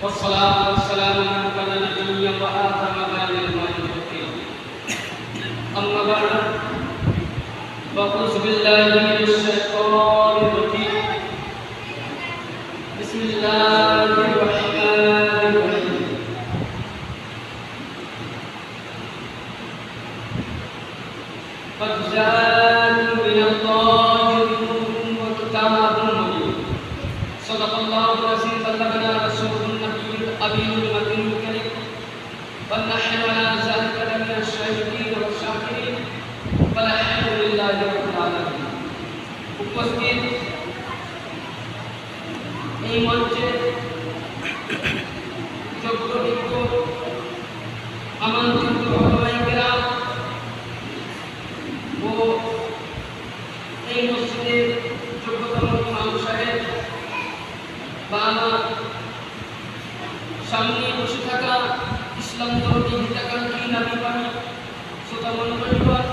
والصلاة والسلام على من كان نبيا وآخر بعد المعرفين أما بعد فأعوذ بالله من الشيطان الرجيم بسم الله الرحمن الرحيم قد جاءكم من الله نور وكتاب مبين صدق الله العظيم بلغنا رسوله الأمين المتين الكريم ونحن على ذلك لمن الشاهدين والشاكرين والحمد لله رب العالمين উপস্থিত এই মঞ্চে যোগ্য আমন্ত্রিত ওলামায়ে কেরাম ও এই মসজিদের যোগ্যতম ইমাম সাহেব বা আমার সামনে বসে থাকা ইসলাম ধর্মী হিতাকাঙ্ক্ষী নবী পানি শ্রোতামন পরিবার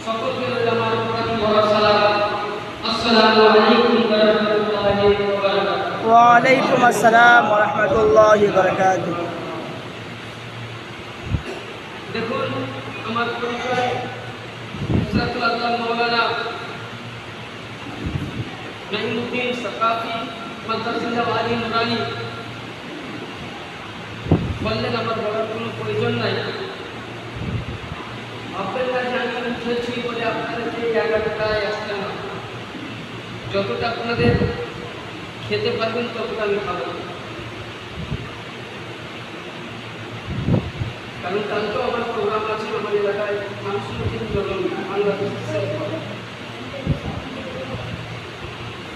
সকলকে আমার প্রাণ ভরা সালাম। আসসালামু আলাইকুম ওয়া রাহমাতুল্লাহি ওয়া বারাকাতুহু। ওয়া আলাইকুম আসসালাম ওয়া রাহমাতুল্লাহি ওয়া বারাকাতুহু। দেখুন আমার পরিচয় হযরতুল আল্লাহ মাওলানা নাঈমউদ্দিন সাকাফি মাদ্রাসা ওয়ালি নুরানি বললেন আমার বলার কোনো প্রয়োজন নাই। আপনার কাছে আমি উঠেছি বলে আপনাদেরকে এই জায়গাটায় আসতে না, যতটা আপনাদের খেতে পারবেন ততটা আমি খাবো, কারণ কালকেও আমার প্রোগ্রাম আছে আমার এলাকায় সাংস্কৃতিক জনন বাংলাদেশের।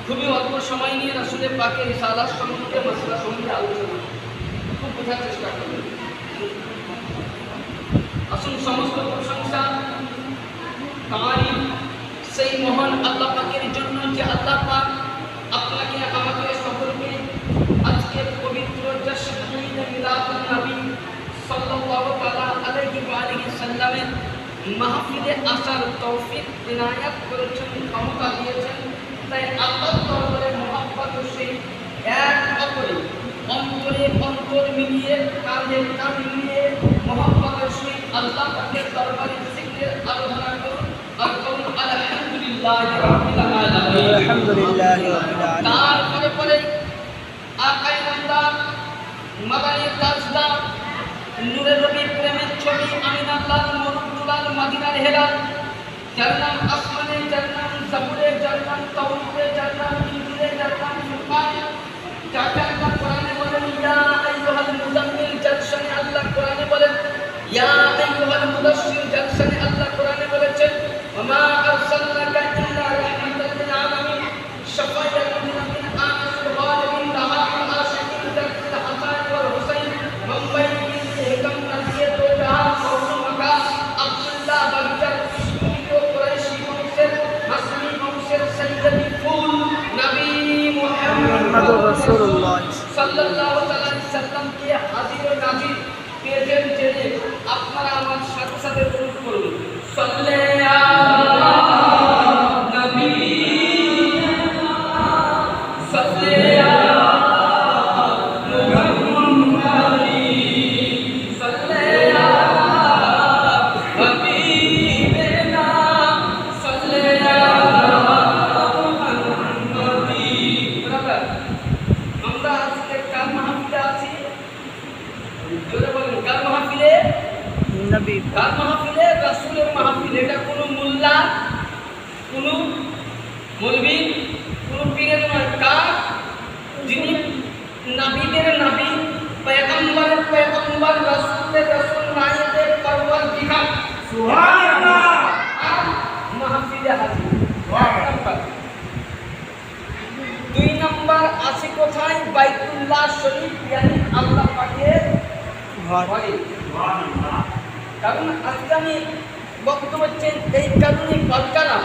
খুবই অল্প সময় নিয়ে রাসূলে পাকের রিসালাত সম্পর্কে মাসলা সম্পর্কে আলোচনা খুব বোঝার চেষ্টা করবেন। আসুন সমস্ত প্রশংসা তারিফ সেই মহান আল্লাহ পাকের জন্য যে আল্লাহ পাক আপনাকে আমাকে সকলকে আজকে পবিত্র জশ্ন ঈদ মিলাদুন নবী সাল্লাল্লাহু তাআলা আলাইহি ওয়া আলিহি সাল্লামের মাহফিলে আসার তৌফিক ইনায়াত করেছেন, ক্ষমতা দিয়েছেন। তাই আল্লাহর দরবারে মহব্বত সেই এক অপরে অন্তরে অন্তর মিলিয়ে কাঁধে কাঁধ মিলিয়ে মহব্বতের সহিত আল্লাহ পাকের দরবারে জিকিরের আরাধনা করুন আর করুন আলহামদুলিল্লাহি রাব্বিল আলামিন। আলহামদুলিল্লাহি রাব্বিল আলামিন। তারপরে পরে আকায়ে নামদার মাদানী তাজদা নূরে নবী প্রেমের ছবি আমিনাল্লাহ মুরুদ্দুলাল মদিনার হেলাল যার নাম আসমানে, যার নাম জাবুরে, যার নাম তাওরাতে, যার নাম ইনজিলে, যার নাম ফুরকানে, যাকে আল্লাহ কোরআনে বলেন ইয়া আইয়ুহাল মুজাম্মিল, যার শানে আল্লাহ কোরআনে বলেন ইয়া আইয়ুহাল মুদাশশির, যার শানে আল্লাহ কোরআনে বলেছেন ওয়া মা আরসালনাকা ইল্লা রাহমাতাল লিল আলামিন শাফাআতাল লিল আনাসিল গালিবিন লাহাল আশিকিন তাকফিল হাসান ওয়াল হুসাইন মুম্বাই একম নাজিয়ে তো জাহান কওম মাকা আব্দুল্লাহ বাগদার ইসলামীয় কুরাইশি বংশের হাসনি বংশের সৈয়দি ফুল নবী মুহাম্মদুর রাসূলুল্লাহ সাল্লাল্লাহু আলাইহি সাল্লামকে হাজির ও নাজির পেয়েছেন জেনে আপনারা আমার সাথে সাথে অনুরোধ করুন সাল্লাল্লাহু মাহফিলে রাসূলের মাহফিল। এটা কোনো মোল্লা, কোনো মৌলবি, কোনো পীরের নয়, কার যিনি নবীদের নবী, পয়গম্বরের পয়গম্বর, রাসূলের রাসূল, নায়েবের পরওয়ারদিগার সুবহানাল্লাহ মাহফিলে হাজির। সুবহানাল্লাহ। 2 নম্বর আছে কোথায়? বাইতুল্লাহ শরীফ, yani আল্লাহ পাকের ঘরে। সুবহানাল্লাহ। কারণ আজকে আমি বক্তব্য হচ্ছে এই কারণে কারখানা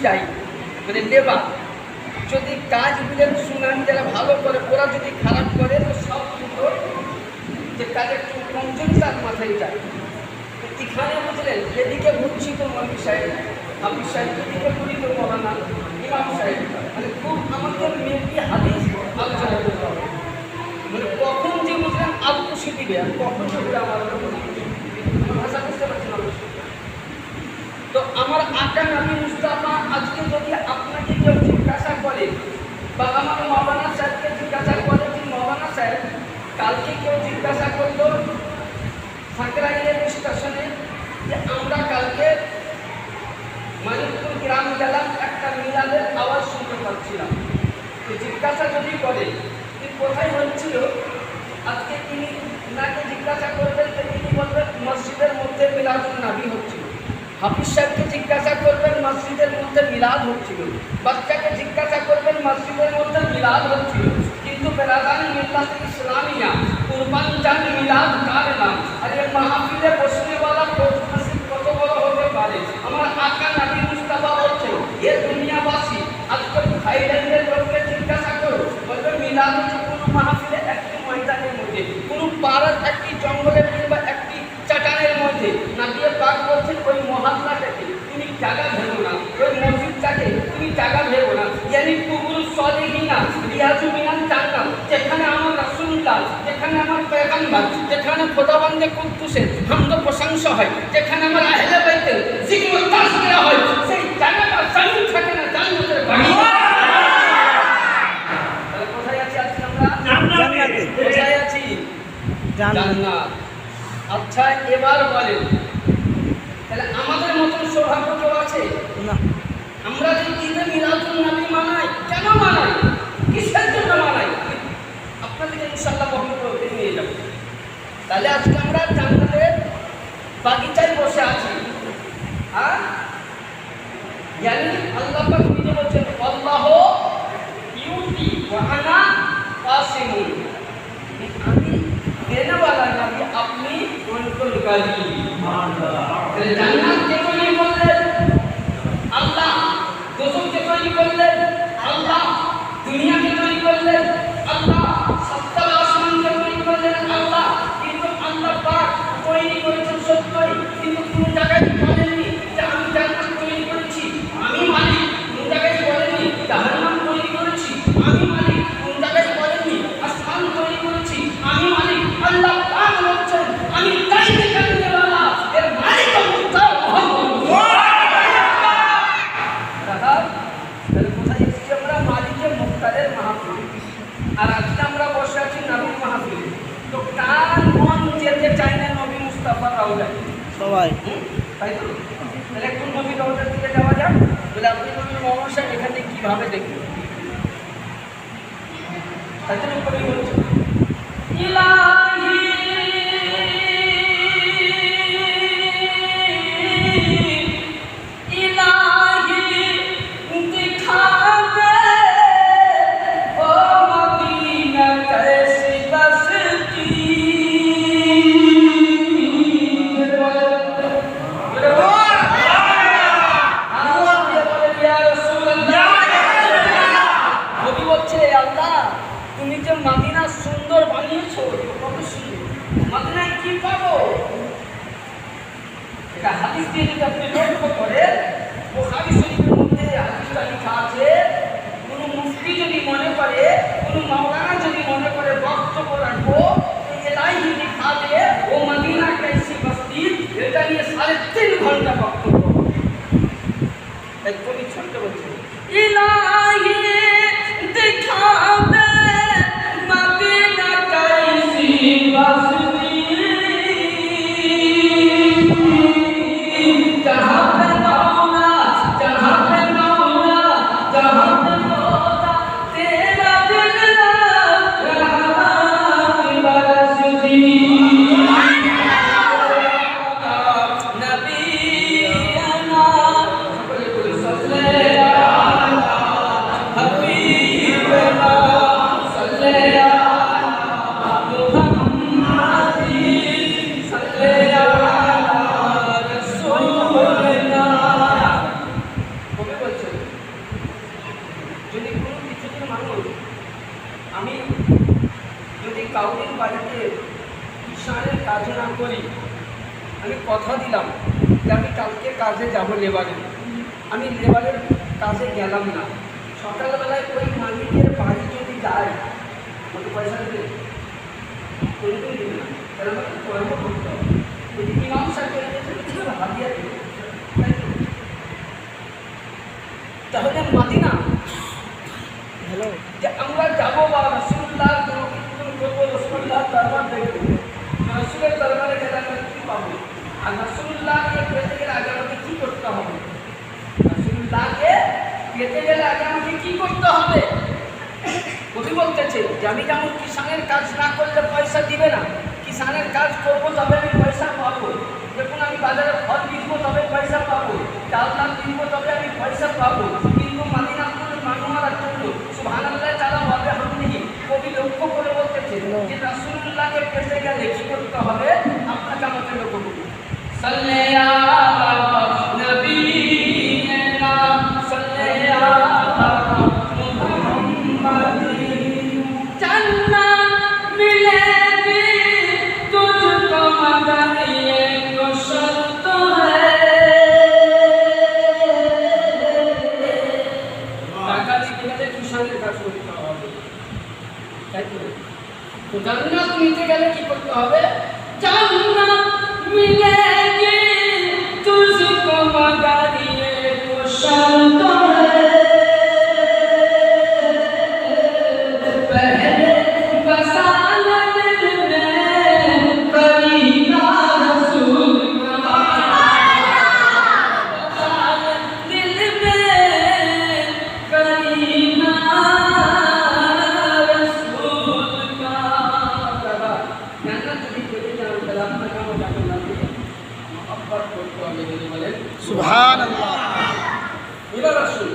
মিস্ত্রাই মানে লেবার যদি কাজগুলো শুনানি যারা ভালো করে ওরা যদি খারাপ করে তো সব দুটো যে কাজের একটু কমজোরি তার মাথায় যায়। এখানে বুঝলেন এদিকে ঘুরছি তো মৌলভী সাহেব হাফিজ সাহেব, এদিকে ঘুরি তো মৌলানা ইমাম সাহেব, মানে খুব আমাদের মেয়েটি হাদিস আলোচনা করতে হবে। মানে কখন যে বুঝলেন আত্মসি দিবে আর কখন যে বলে আমার ভাষা বুঝতে পারছি না। তো আমার আকা নবী মুস্তাফা আজকে যদি আপনাকে কেউ জিজ্ঞাসা করে বা আমার মৌলানা সাহেবকে জিজ্ঞাসা করে যে মৌলানা সাহেব কালকে কেউ জিজ্ঞাসা করলো সাঁকরাইলের স্টেশনে যে আমরা কালকে মানিকপুর গ্রাম গেলাম একটা মিলাদের আওয়াজ শুনতে পাচ্ছিলাম, তো জিজ্ঞাসা যদি করে যে কোথায় হচ্ছিল আজকে তিনি নাকি জিজ্ঞাসা করবেন যে তিনি বলবেন মসজিদের মধ্যে মিলাদুন নবী হচ্ছিল। হাফিজ সাহেবকে জিজ্ঞাসা করবেন মসজিদের মধ্যে মিলাদ হচ্ছিল, বাচ্চাকে জিজ্ঞাসা করবেন মসজিদের মধ্যে মিলাদ হচ্ছিল। কিন্তু বেরাদানি মিল্লাত ইসলামিয়া কুরবান জান মিলাদ কার নাম, আর এই মাহফিলে বসনেওয়ালা কত বড় হতে পারে। আমার আকা নবী মুস্তাফা বলছে এ দুনিয়াবাসী আজকে থাইল্যান্ডের লোককে জিজ্ঞাসা করো বলবে মিলাদ হচ্ছে কোনো মাহফিলে একটি ময়দানের মধ্যে কোনো পাড়ার একটি জঙ্গলের কিংবা একটি চাটানের মধ্যে। নবী পাক বলছেন ওই মহল্লাটাকে তুমি জায়গা ভেবো না, ওই মসজিদটাকে তুমি জায়গা ভেবো না, ইয়ানি কুবুরুস সালিহিনা রিয়াজু মিনাল জান্নাত, যেখানে আমার রাসূলুল্লাহ, যেখানে আমার পয়গম্বর, যেখানে খোদাবন্দে কুদ্দুসের হামদ প্রশংসা হয়, যেখানে আমার আহলে বাইতের জিকির ও তাসবিহ হয়, সেই জায়গাটা জান্নাত থাকে না জান্নাতের বাড়ি। তাহলে কোথায় আছি আজকে আমরা? জান্নাতে। কোথায় আছি? জান্নাত। আচ্ছা এবার বলেন তাহলে আমাদের মতন সৌভাগ্য কেউ আছে না। আমরা যে ঈদে মিলাদুন নবী মানাই, কেন মানাই, কিসের জন্য মানাই, আপনাদেরকে ইনশাআল্লাহ বক্তব্য নিয়ে যাব। তাহলে আজকে আমরা জান্নাতের বাগিচায় বসে আছি। হ্যাঁ, ইয়ানি আল্লাহ পাক নিজে বলছেন আল্লাহু ইউতি ওয়া আনা কাসিমুন, আমি দেনেওয়ালা নবী আপনি বন্টনকারী। তাহলে জান্নাত কে তৈরি করলেন? আল্লাহ। দোজখকে তৈরি করলেন আল্লাহ। দুনিয়াকে তৈরি করলেন আল্লাহ। সাতটা আসমানকে তৈরি করলেন আল্লাহ। কিন্তু আল্লাহ পাক তৈরি করেছেন সত্যই, কিন্তু কোনো জায়গায় বলেননি যে আমি জান্নাত তৈরি করেছি আমি মালিক, কোনো জায়গায় বলেননি জাহান্নাম তৈরি করেছি আমি মালিক, কোনো জায়গায় বলেননি আসমান তৈরি করেছি আমি মালিক। আল্লাহ পাক বলছেন আমি তাই দেখানেওয়ালা, এর মালিক আল্লাহ মুহাম্মদ। তাহলে কোথায় এসেছি আমরা? মালিকে মুক্তারের মাহফিল। আর আজকে আমরা বসে আছি নবীর মাহফিল। তো কার মন যেতে চায় না নবী মুস্তাফা রওজায়? সবাই। তাই তো? তাহলে একটু নবী রওজার দিকে যাওয়া যাক। বলে আপনি নবীর মহাশা এখানে কীভাবে দেখবেন? তাই জন্য কবি বলছেন ইলাহি তুমি যে মদিনা সুন্দর বানিয়েছো, কত সুন্দর, মদিনায় কি পাবো? এটা হাদিস দিয়ে যদি আপনি লক্ষ্য করেন, বুখারী শরীফের মধ্যে হাদিসটা লেখা আছে, কোনো মুফতি যদি মনে করে, কোনো মাওলানা যদি মনে করে বক্তব্য রাখবো, এলাহি লিখা দিয়ে ও মদিনা कैसी बस्ती, এটা নিয়ে 3.5 ঘন্টা বক্তব্য। এক কবি ছোট্ট বলছে ইলাহি দেখা দে মদিনা कैसी बस्ती, जहाँ पे मौला, जहाँ पे मौला, जहाँ पे मौला तेरा दिल रहमत बरसती। नबी মানুষ, আমি যদি কাউরির বাড়িতে কিষানের কাজ না করি, আমি কথা দিলাম যে আমি কালকে কাজে যাব লেবারে, আমি লেবারের কাজে গেলাম না, সকালবেলায় ওই মালিকের বাড়ি যদি যায় আমাকে পয়সা দেবে? কোনোদিন দেবে না। তাহলে আমাকে কর্ম করতে হবে। যদি মীমাংসা করে হাতিয়া দেবে, তাহলে মাদিনা হ্যালো যে আমরা যাবো বা রাসূলুল্লাহ কীর্তন করবো, রাসূলুল্লাহ দরবার দেখবো, রাসূলের দরবারে গেলে আমরা কী পাবো? আর রাসূলুল্লাহকে পেতে গেলে আগে আমাকে কী করতে হবে? রাসূলুল্লাহকে পেতে গেলে আগে আমাকে কী করতে হবে? কবি বলতেছে যে আমি যেমন কিষানের কাজ না করলে পয়সা দিবে না, কিষানের কাজ করবো তবে আমি পয়সা পাবো, যখন আমি বাজারে ফল বিকবো তবে পয়সা পাবো, চাল ডাল কিনবো তবে আমি পয়সা পাবো। কিন্তু মাদিনাতুল মানুয়ারার জন্য সুবহানাল্লাহ তাআলা ওয়াবে হামদিহি কবি লক্ষ্য করে বলতেছে যে রাসূলুল্লাহকে পেতে গেলে কি করতে হবে? আপনাকে আমাকে লক্ষ্য করতে সাল্লাল্লাহু আলা নবিয়িনা সাল্লাল্লাহু জান্নাত নিতে গেলে কি করতে হবে? জান্নাত মিলেগি তুঝকো মগর ये तो शर्त है पहले बसाल दिल में करीना रसूल का बसाल दिल में करीना সুবহানাল্লাহ। এবার রাসূল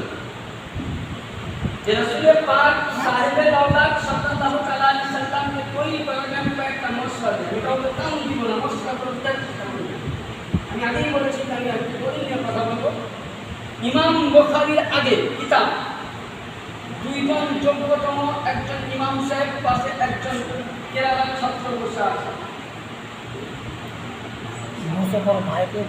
रसूल पाक साहिब दौलत सल्लल्लाहु अलैहि वसल्लम के कोई प्रोग्राम पे एक मसला है, এটা হলো কাম জীবন মসলা করতে আমি আগেই বলেছি, আমি একটু বলি নিয়ে কথা বলবো। ইমাম বুখারীর আগে কিতাব দুইজন যোগ্যতম, একজন ইমাম সাহেব, পাশে একজন কেরালার ছাত্র বসে আছে। মুসাফর ভাইকে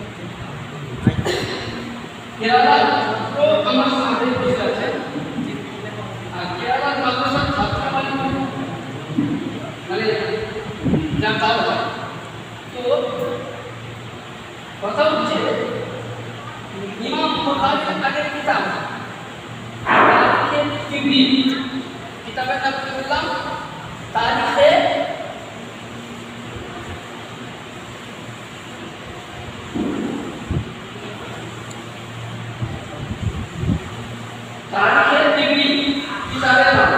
কেরালার ছাত্র আমার সাথে বসে আছে, আর কেরালার মাদ্রাসার ছাত্র মানে যা তাও হয়। তো কথা হচ্ছে ইমাম বুখারীর আগের কিতাব তারিখে তিবরি, কিতাবের নাম কি বললাম? তারিখে তিবরি কিতাবের নাম।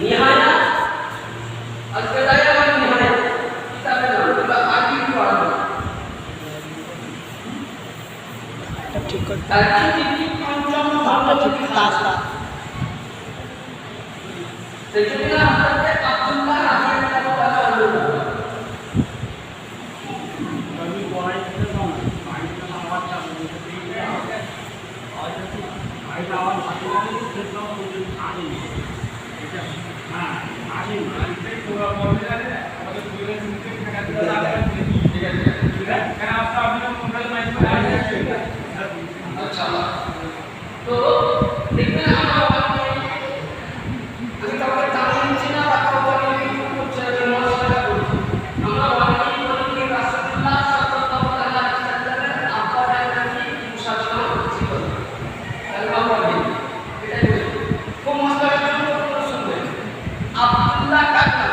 নিহায়া আল বিদায়া ওয়ান নিহায়া কিতাবের নাম, এটা আরবি পড়া। এটা ঠিক করতে তারিখে তিবরি পঞ্চম ঠিক কাজটা সেজন্য আমাদের আব্দুল্লাহ রাদিয়াল্লাহু তাআলা আনহু अच्छा तो देखना हमारा আমি কাউকে তামিল দিচ্ছি না বা কাউকে আমি কিছু করছি না, মশলা করছি। আমরা অনেকেই বলি যে রাসূলুল্লাহ সাল্লাল্লাহু আলাইহি ওয়াসাল্লামের আব্বার নাকি মুসাফা ছিল, তাহলে বাবা এটাই বলি খুব মশলার জন্য কোনো শুনবেন। আব্দুল্লাহ কাকা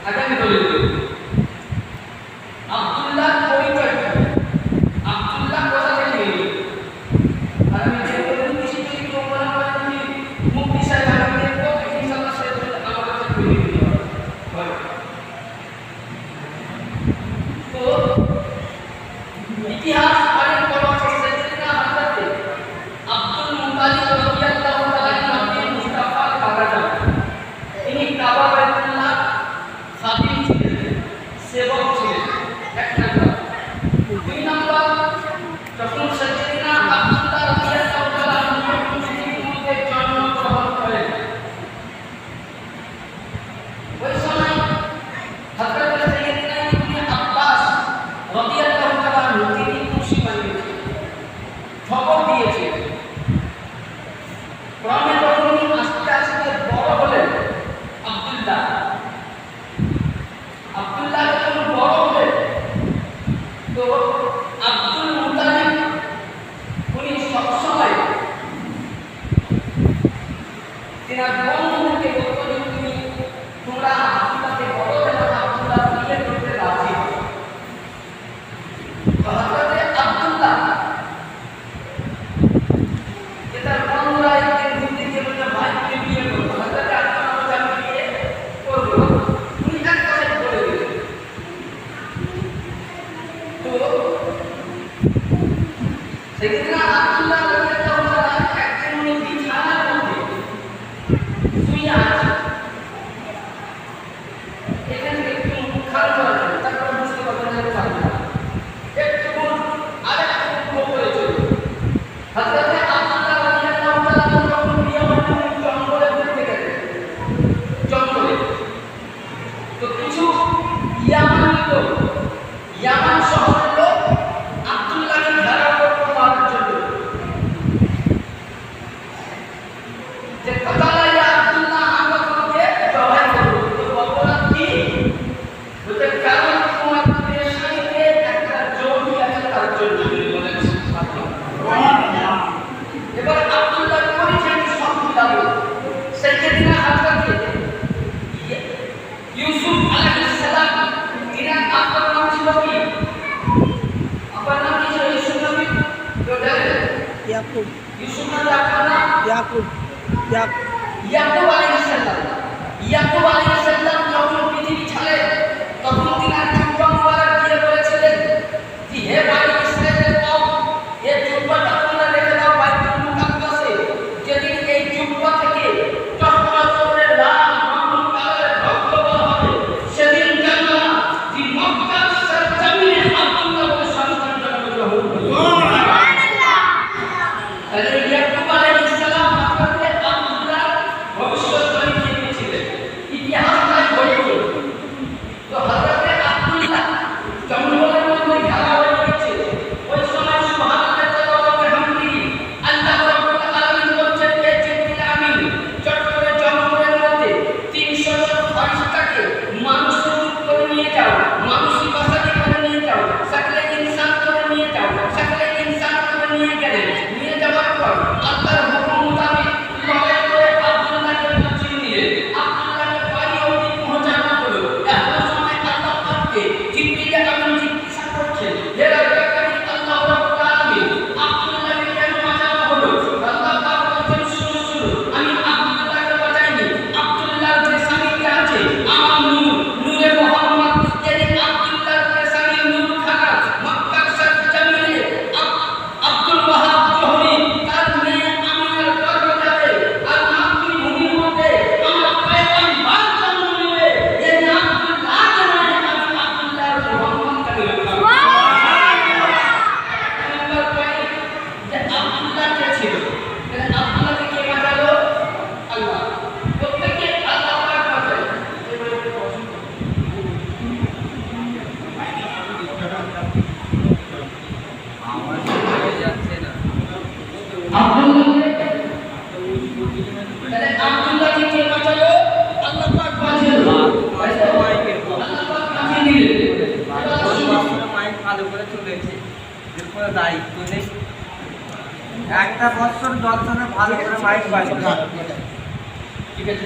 আগে আমি বলে দিই আব্দুল্লাহ পরিচয়, আব্দুল্লাহ কোথা থেকে এলো? আর আমি যে বললাম কিছু যদি কেউ মনে সেদিন আব্দুল্লাহ রাদিয়াল্লাহু তাআলা একদিন বিছানার মধ্যে শুয়ে আছে। এখানে একটু খেয়াল করা যায়, তারপর বুঝতে পারবেন যে পারবে একটু আরেকটু উপরে চলে হযরত আব্দুল্লাহ রাদিয়াল্লাহু তাআলা যখন ইয়ামানের জঙ্গলে ঘুরতে গেলেন, জঙ্গলে তো কিছু ইয়ামান শহরের লোক আব্দুল্লাহকে ঘেরাও করতে পারার জন্য যে কথাটা ইয়া আব্দুল্লাহ আমরা তোমাকে জবাই করব, তো অপরাধ কি? বলতে কারণ তোমার পেশাইতে একটা জমি আছে তার জন্য বলেন সুবহানাল্লাহ। এবার আব্দুল্লাহ পরিচয় সব দিল। সেই দিন হযরত ইউসুফ আলাইহিস সালাম এরা আপনার নাম ছিল কি? আপনার নাম কি ছিল? ইউসুফ নবী তো জানেন ইয়াকুব। ইউসুফ নবী আপনার নাম ইয়াকুব আলাইহিস সালাম। ইয়াকুব আলাইহিস সালাম যখন পৃথিবী ছাড়ে তখন তিনি জুব্বা মুবারক দিয়ে বলেছিলেন যে হে বনি ইসরাইলের কওম, এই জুব্বাটা তোমরা রেখে দাও বাইতুল মুকাদ্দাসে। যেদিন এই জুব্বা থেকে চক্রাচক্রের লাল মামুন কালারের রক্ত বের হবে, সেদিন জানবা যে মক্কার সরজমিনে আব্দুল্লাহ বলে সন্তান জন্মগ্রহণ করবে। সুবহানাল্লাহ। তাহলে ইয়াকুব আলাইহিস সালাম আপনাকে আব্দুল্লাহ ভবিষ্যৎবাণী দিয়ে দিয়েছিলেন, ইতিহাসটাই বলেছিল। তো হযরত আব্দুল্লাহ জঙ্গলের মধ্যে ঘেরা হয়ে গেছে। ওই সময় সুবহানাল্লাহ ওয়া বিহামদিহি আল্লাহ রাব্বুল আলামিন বলছেন হে জিবরিল আমিন, চট করে জঙ্গলের মধ্যে 300 জন ফেরেশতাকে মানুষের রূপ করে নিয়ে যাও, মানুষী বাসাতে করে নিয়ে যাও, সকলে ইনসান করে নিয়ে যাও। সকলে ইনসান করে নিয়ে গেলেন। নিয়ে যাওয়ার পর আল্লাহর হুকুম মোতাবেক লড়াই করে আব্দুল্লাহকে বাঁচিয়ে নিয়ে আব্দুল্লাহকে বাড়ি অবধি পৌঁছানো হলো। এত সময় আল্লাহ পাককে জিবরিল আমিন জিজ্ঞাসা করছেন, হে রাব্বুল আল্লাহ রাব্বুল আলামিন, আব্দুল্লাহকে কেন বাঁচানো হলো? আল্লাহ পাক বলছেন, শুনো শুনো, আমি আব্দুল্লাহকে বাঁচাইনি। আব্দুল্লাহর যে স্বামীকে আছে আমার নূরে মুহাম্মদ, যেদিন আব্দুল্লাহর যে স্বামী নূর খানা মক্কার সরজমিনে আব্দুল ওয়াহাব জোহরি তার মেয়ে আমিনার গর্ভে যাবে আর মাতৃভূমির মধ্যে আমার পয়গম্বর জন্ম নেবে। এই আব্দুল্লাহকে নয়, আমি আব্দুল্লাহর মুহাম্মদকে রাখবো। সুবহানাল্লাহ। যে আব্দুল্লাহ কে ছিল? তাহলে আব্দুল্লাহকে কে বাঁচালো? আল্লাহ। প্রত্যেককে আল্লাহ পাক বাঁচায়। তাহলে আব্দুল্লাহকে কে বাঁচালো? আল্লাহ পাক বাঁচালো। আল্লাহ পাক বাঁচিয়ে দিলেন। মাইক ভালো করে চলেছে, এরপরে দায়িত্ব নেই। একটা বছর দর্শনে ভালো করে মাইক বাজবে। ঠিক আছে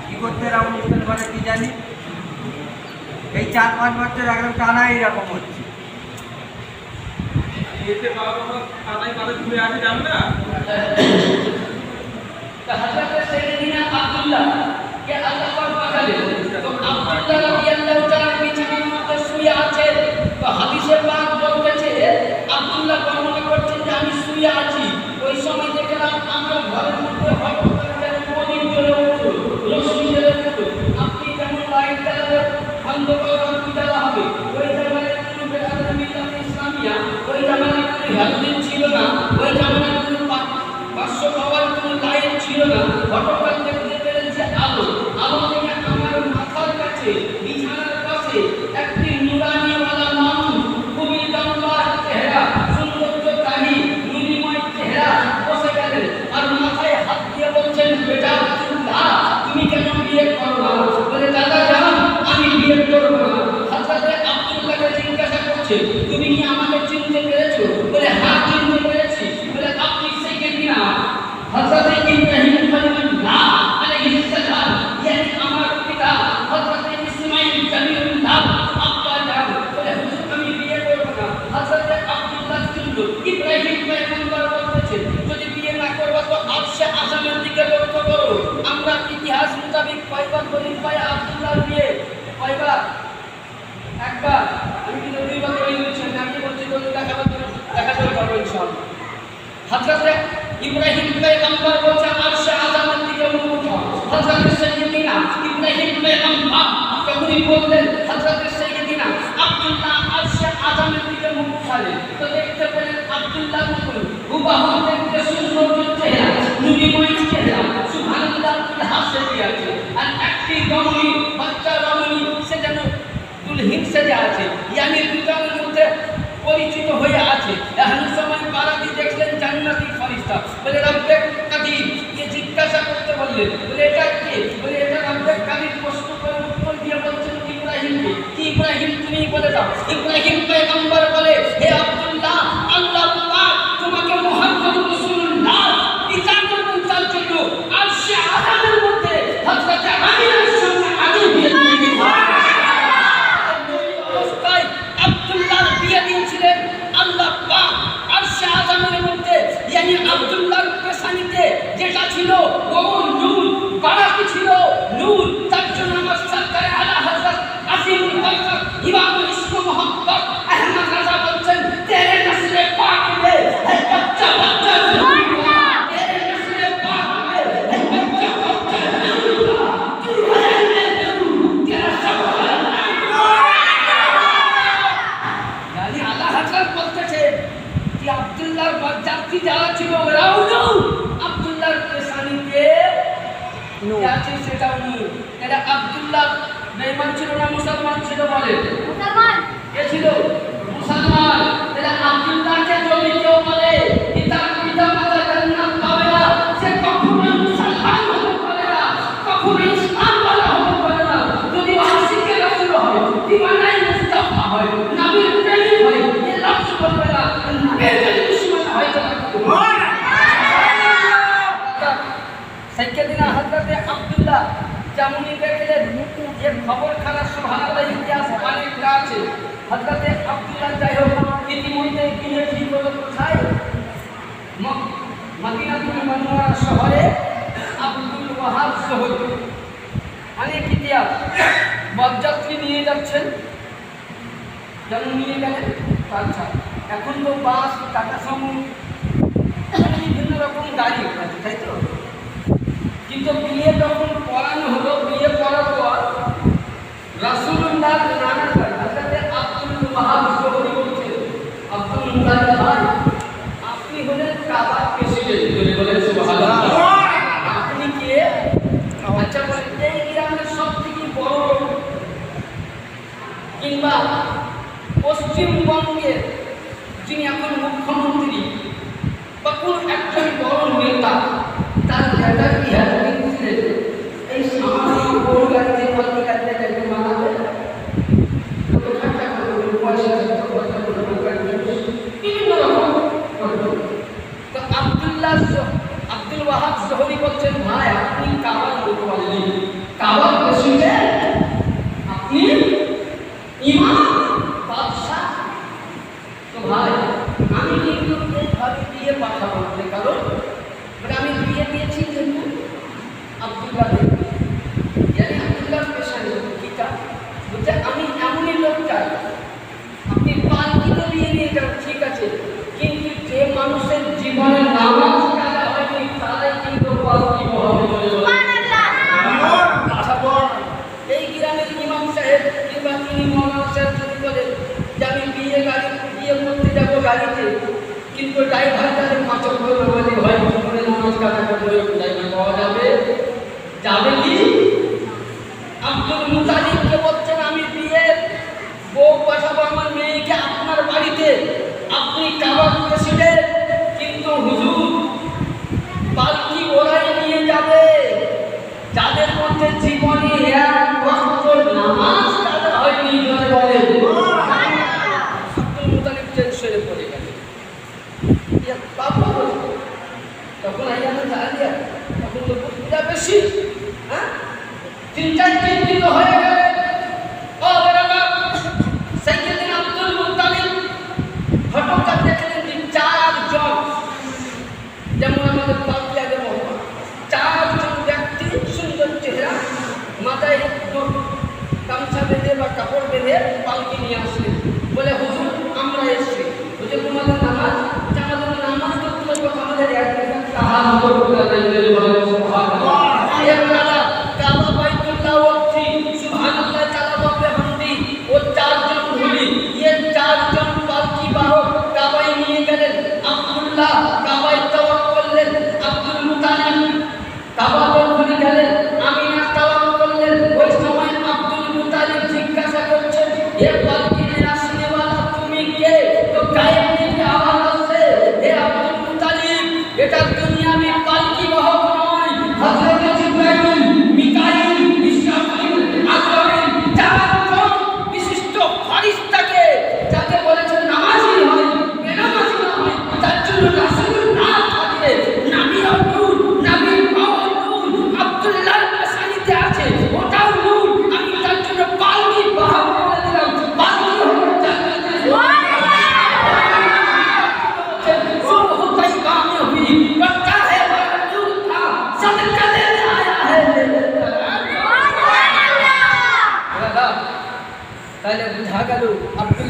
কি করতে এরকম অনুষ্ঠান করে কি জানি, এই 4-5 বছর একদম টানা এইরকম হচ্ছে। হযরত সাইয়্যিদিনা আব্দুল্লাহ কে আল্লাহ পাক বাঁচালেন। তো আব্দুল্লাহ রাদিয়াল্লাহু তাআলা বিছানার মধ্যে শুয়ে আছেন। তো হাদিসে পাক বলতেছে আব্দুল্লাহ বর্ণনা করছেন যে আমি শুয়ে আছি, ওই সময় দেখলাম আমার ঘরের মধ্যে হঠাৎ করে যেন প্রদীপ জ্বলে উঠল, রশ্মি জ্বলে উঠল। আপনি যেমন লাইট জ্বালাবেন অন্ধকার রাত্রি জ্বালা হবে, ওই জামানায় কোনো বেলাল মিল্লাত ইসলামিয়া, ওই জামানায় কোনো হেলমেট ছিল না, ওই জামানায় কোনো পাঁচশো পাওয়ার কোনো লাইট ছিল না। হঠাৎ দেখতে পেলেন যে আলো থেকে আমার মাথার কাছে বিছানার পাশে একটি নুরানিওয়ালা মানুষ, খুবই লম্বা চেহারা, সৌন্দর্যকারী নুরিময় চেহারা বসে গেলেন আর মাথায় হাত দিয়ে বলছেন, বেটা আব্দুল্লাহ তুমি কেন বিয়ে করো না? বলে দাদা জান আমি বিয়ে করবো না। হযরত আব্দুল্লাহকে জিজ্ঞাসা করছে, তুমি কি আমাকে চিনতে পেরেছো? বলে হ্যাঁ হযরতে ইব্রাহিম পয়গম্বর বলছে আরশে আযমের দিকে মুখ উঠাও। হযরতে সাইয়্যিদিনা ইব্রাহিম পয়গম্বর তখনই বললেন হযরতে সাইয়্যিদিনা আব্দুল্লাহ আরশে আযমের দিকে মুখ উঠালেন। তো দেখতে পেলেন আব্দুল্লাহ মতন হুবহু দেখতে সুন্দর চেহারা, নুরিময় চেহারা, সুবহানাল্লাহ হাসে দিয়েছে। আর একটি রমণী, বাচ্চা রমণী, সে যেন দুলহিন সেজে আছে, ইয়ানি দুজনের মধ্যে পরিচিত হয়ে আছে। এমন সময় পারাদি দেখলেন জান্নাতি ফেরেশতা, বলে রব্বে কাদির, ये জিজ্ঞাসা করতে বললেন, বলে এটা কে? বলে এটা রব্বে কাদির। প্রশ্ন করে উত্তর দিয়ে বলছেন ইব্রাহিমকে। কি ইব্রাহিম তুমি বলে দাও। ইব্রাহিম পয়গম্বর বলে হে আব্দুল্লাহ, আল্লাহ পাক তোমাকে মুহাম্মদ রাসূলুল্লাহ পিতা করবেন তার জন্য আরশে আযমের মধ্যে হযরত আমিনার সঙ্গে আগে বিয়ে দিয়ে দিয়েছেন। অবস্থায় আব্দুল্লাহ বিয়ে দিয়েছিলেন আল্লাহ পাক আরশে আযমের মধ্যে, ইয়ানি আব্দুল্লাহর পেশানিতে যেটা ছিল ও নূর, বারাকি ছিল নূর। তার জন্য আমার সরকার আলা হযরত আজিমুল বরকত ইমামুল ইশক মোহাম্মদ আহমদ রাজা বলছেন তেরে নসলে পাক মে है बच्चा बच्चा नूरुल्लाह, तेरे नस्ले पाक में है बच्चा बच्चा नूरुल्लाह, तू है नूर, तेरा सब यानी आला हजरत বলতেছে যে আব্দুল্লাহর বাচ্চাটি যারা ছিল ওরাও নূর, আব্দুল্লাহর পেশানিতে আছে সেটাও নূর। এটা আব্দুল্লাহ বেঈমান ছিল না মুসলমান ছিল? বলে মুসলমান। কে ছিল? মুসলমান। এটা আব্দুল্লাহকে যদি কেউ বলে যে তার পিতা মাতা জান্নাত পাবে না, সে কখনোই মুসলমান হতে পারে না, কখনোই ইসলাম ওয়ালা হতে পারে না। যদি আশিকে রাসূল হয়, দিওয়ানায়ে মুস্তাফা হয়, নবীর প্রেমিক হয়, এ লফজ বলবে না, নবীর দুশমন হয় তো সাইয়্যিদিনা হযরতে আব্দুল্লাহ যেমনই দেখলেন যে খবর খারাপ সুবহানাল্লাহ ইতিহাস অনেকটা আছে। হযরতে আব্দুল্লাহ যাই হোক ইতিমধ্যে গিয়ে ঠিক হলো কোথায়? মদিনাতুল মুনাওয়ারা শহরে আব্দুল ওয়াহাব শহর। অনেক ইতিহাস। বরযাত্রী নিয়ে যাচ্ছেন, যেমন নিয়ে গেলেন। আচ্ছা, এখন তো বাস, টাটা সুমো, বিভিন্ন রকম গাড়ি আছে, তাই তো? কিন্তু বিয়ে যখন পড়ানো হলো, বিয়ে পড়ার পর রাসূলুল্লাহ নানা হযরতে আব্দুল ওয়াহাব শহরী বলছেন, আব্দুল মুতালিব ভাই আপনি হলেন কাবার প্রেসিডেন্ট। বলেন সুবহানাল্লাহ। আপনি কে? আচ্ছা বলেন এই গ্রামের সবথেকে বড় কিংবা পশ্চিমবঙ্গের যিনি এখন মুখ্যমন্ত্রী বা কোন একজন বড় নেতা, তার নেতা কি ছিলেন? এই সামাজিক বড় গাড়িতে পাল্টি গাড়িতে দেখে মানাবে পয়সা বিভিন্ন রকম। তো আব্দুল ওয়াহাব শহরী বলছেন ভাই আপনি কাবার মুতওয়াল্লি, কাবার প্রেসিডেন্ট, আপনি ইমাম, বাদশাহ। তো ভাই আমি কিন্তু এইভাবে দিয়ে পাঠাবো না, কারণ আমি বিয়ে দিয়েছি কিন্তু আব্দুল্লাহ আব্দুল্লাহ পেশানি কিটা বলছে আমি এমনই লোক চাই, আপনি পালকিতে বিয়ে নিয়ে যান ঠিক আছে, কিন্তু যে মানুষের জীবনে নামাজ কাজা হয়নি তারাই কিন্তু পালকি হবে বলে এই গ্রামের ইমাম সাহেব কিংবা তিনি মৌলানা সাহেব যদি বলেন যে আমি বিয়ে করতে যাবো গাড়িতে, কিন্তু ড্রাইভার তাদের পাঁচক করবে বলে ভাই জীবনে নামাজ কাজা করবে, ড্রাইভার পাওয়া যাবে কি? আব্দুল মুতালিবকে বলছেন আমি বিয়ে বউ পাঠাবো আমার মেয়েকে আপনার বাড়িতে, আপনি কাবার প্রেসিডেন্ট, কিন্তু হুজুর পালকি ওরাই নিয়ে যাবে যাদের মধ্যে জীবনে এক ওয়াক্ত নামাজ কাজা হয়নি। বলে আব্দুল মুতালিব টেনশনে পড়ে গেলেন। তখন আইয়ানো জানিয়া তখন তো বুঝতে বেশি, হ্যাঁ চিন্তায় চিন্তিত হয়ে গেলেন। ও বেরাবা সাইয়্যিদিনা আব্দুল মুতালিব হঠাৎ দেখলেন যে চারজন, যেমন আমাদের পালকি আগে বলবো, চারজন ব্যক্তি সুন্দর চেহারা, মাথায় গামছা বেঁধে বা কাপড় বেঁধে পালকি নিয়ে আসলেন। বলে হুজুর আমরা এসছি, হুজুর তোমাদের নামাজ, আমাদের নামাজ তো তুলে কথা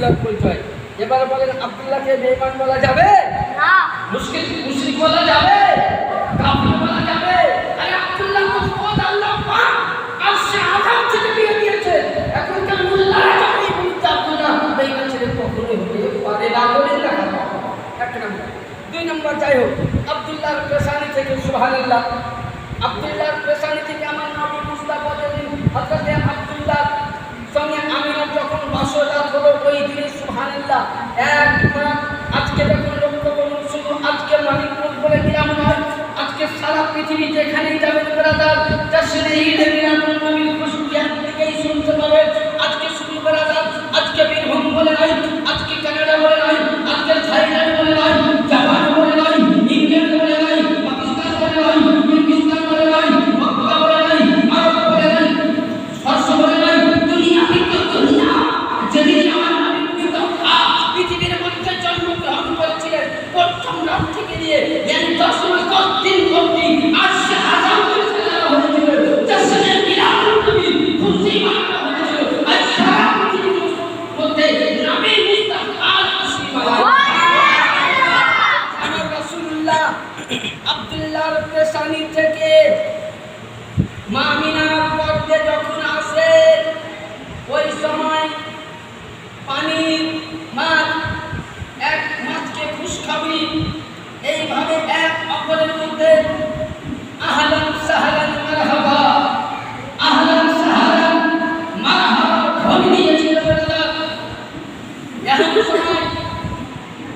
আব্দুল্লাহর পরিচয়। এবার বলেন আব্দুল্লাহকে বেঈমান বলা যাবে? না। মুশরিক বলা যাবে? কাফির বলা যাবে? আরে আব্দুল্লাহ তো খোদ আল্লাহ পাক আরশে আযম থেকে দিয়ে দিয়েছে। এখনকার মোল্লারা যখন বলতে আব্দুল্লাহ বেঈমান ছেলে কখনোই হতে পারে না বলে দেখা যায়। এক নম্বর। দুই নম্বর, যাই হোক, আব্দুল্লাহর পেশানি থেকে সুবহানাল্লাহ, আব্দুল্লাহর পেশানি থেকে আমার নবী মুস্তাফা যেদিন হযরতে আব্দুল্লাহ সঙ্গে আমিনা যখন বাসরাত হলো ওই দিনে সুবহানাল্লাহ এক মাস। আজকে যখন লক্ষ্য করুন, শুধু আজকে মানিকপুর বলে গ্রাম নয়, আজকে সারা পৃথিবী যেখানেই যাবেন ব্রাদার জাশনে ঈদে মিলাদুন নবীর খুশবু একদিকেই শুনতে পাবেন। আজকে শুধু ব্রাদার আজকে বীরভূম বলে নয়, আজকে কানাডা বলে নয়, আজকে থাইল্যান্ড বলে নয়, জাপান বলে নয়, ইংল্যান্ড বলে নয়, পাকিস্তান বলে নয়, তুর্কিস্তান বলে নয়, মক্কা বলে নয়, আরব বলে নয়, ফার্স বলে নয়, দুনিয়া থেকে দুনিয়া যেদিন আমার নবী মুস্তাফা পৃথিবীর মধ্যে জন্মগ্রহণ করেছিলেন প্রথম রাত থেকে নিয়ে 10 দিন অবধি আরশে আযম থেকে ফেলা হয়েছিল, জাশনে মিলাদুন নবী খুশি মানানো হয়েছিল। আর সারা পৃথিবীর মধ্যে নবী মুস্তাফার খুশি মানানো আমার রাসূলুল্লাহ আব্দুল্লাহর পেশানি থেকে মা আমিনার গর্ভে যখন আসে ওই সময় পানির মাছ এক মাছকে খুশখাবি এইভাবে এক অপরের মধ্যে আহলান সাহলান মারহাবা, আহলান সাহলান মারহাবা ধ্বনি দিয়েছিল। এমন সময়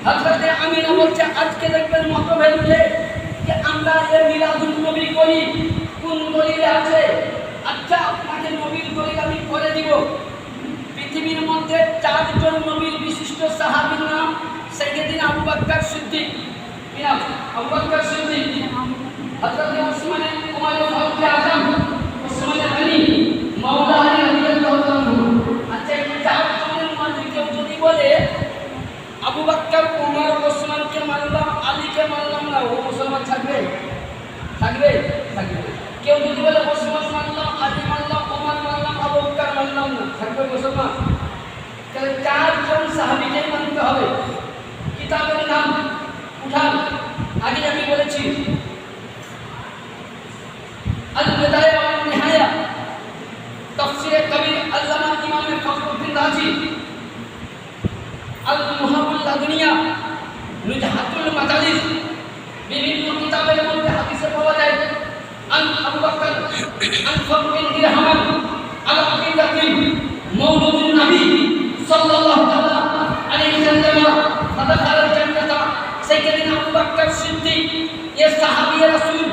হযরতে আমিনা বলছে আজকে দেখবেন মতভেদ উঠে যে আমরা এর মিলাদুন নবী করি, কোন দলিলে আছে? আচ্ছা, আপনাকে নবীর দলিল আমি করে দিব। পৃথিবীর মধ্যে 4 জন নবীর বিশিষ্ট সাহাবীর নাম সাইয়েদনা আবু বকর সিদ্দিক, আবু বকর সিদ্দিক, হযরত ওসমান ওমর ফারুক আযম, ওসমান গনি, মাওলা আলী রাদিয়াল্লাহু আনহু। আচ্ছা, এই 4 জনের মধ্যে কেউ যদি বলে আবু বকর, ওমর, ওসমানকে মানলাম, আলীকে মানলাম না, ও মুসলমান থাকবে? থাকবে? থাকবে। কেউ যদি বলে ওসমান মানলাম, আলী মানলাম, ওমর মানলাম, আবু বকর মানলাম না, থাকবে মুসলমান? তাহলে 4 জন সাহাবীকেই মানতে হবে। কিতাবের নাম উঠান, আগে আমি বলেছি আল বিদায়া ওয়ান নিহায়া, তাফসীরে কবির আল্লামা ইমাম ফখরুদ্দিন রাজি, আল মুহাবুল লাদুনিয়া, নুজহাতুল মাজালিস, বিভিন্ন কিতাবের মধ্যে হাদিসে পাওয়া যায় আন আবু বকর আন ফারুক বিন দিরহাম আল আকিদাতি মাওলুদুন নবী সাল্লাল্লাহু তাআলা আলাইহি ওয়াসাল্লাম ফাদাখালাল জান্নাতা। সাইয়েদনা আবু বকর সিদ্দিক এ সাহাবী রাসূল,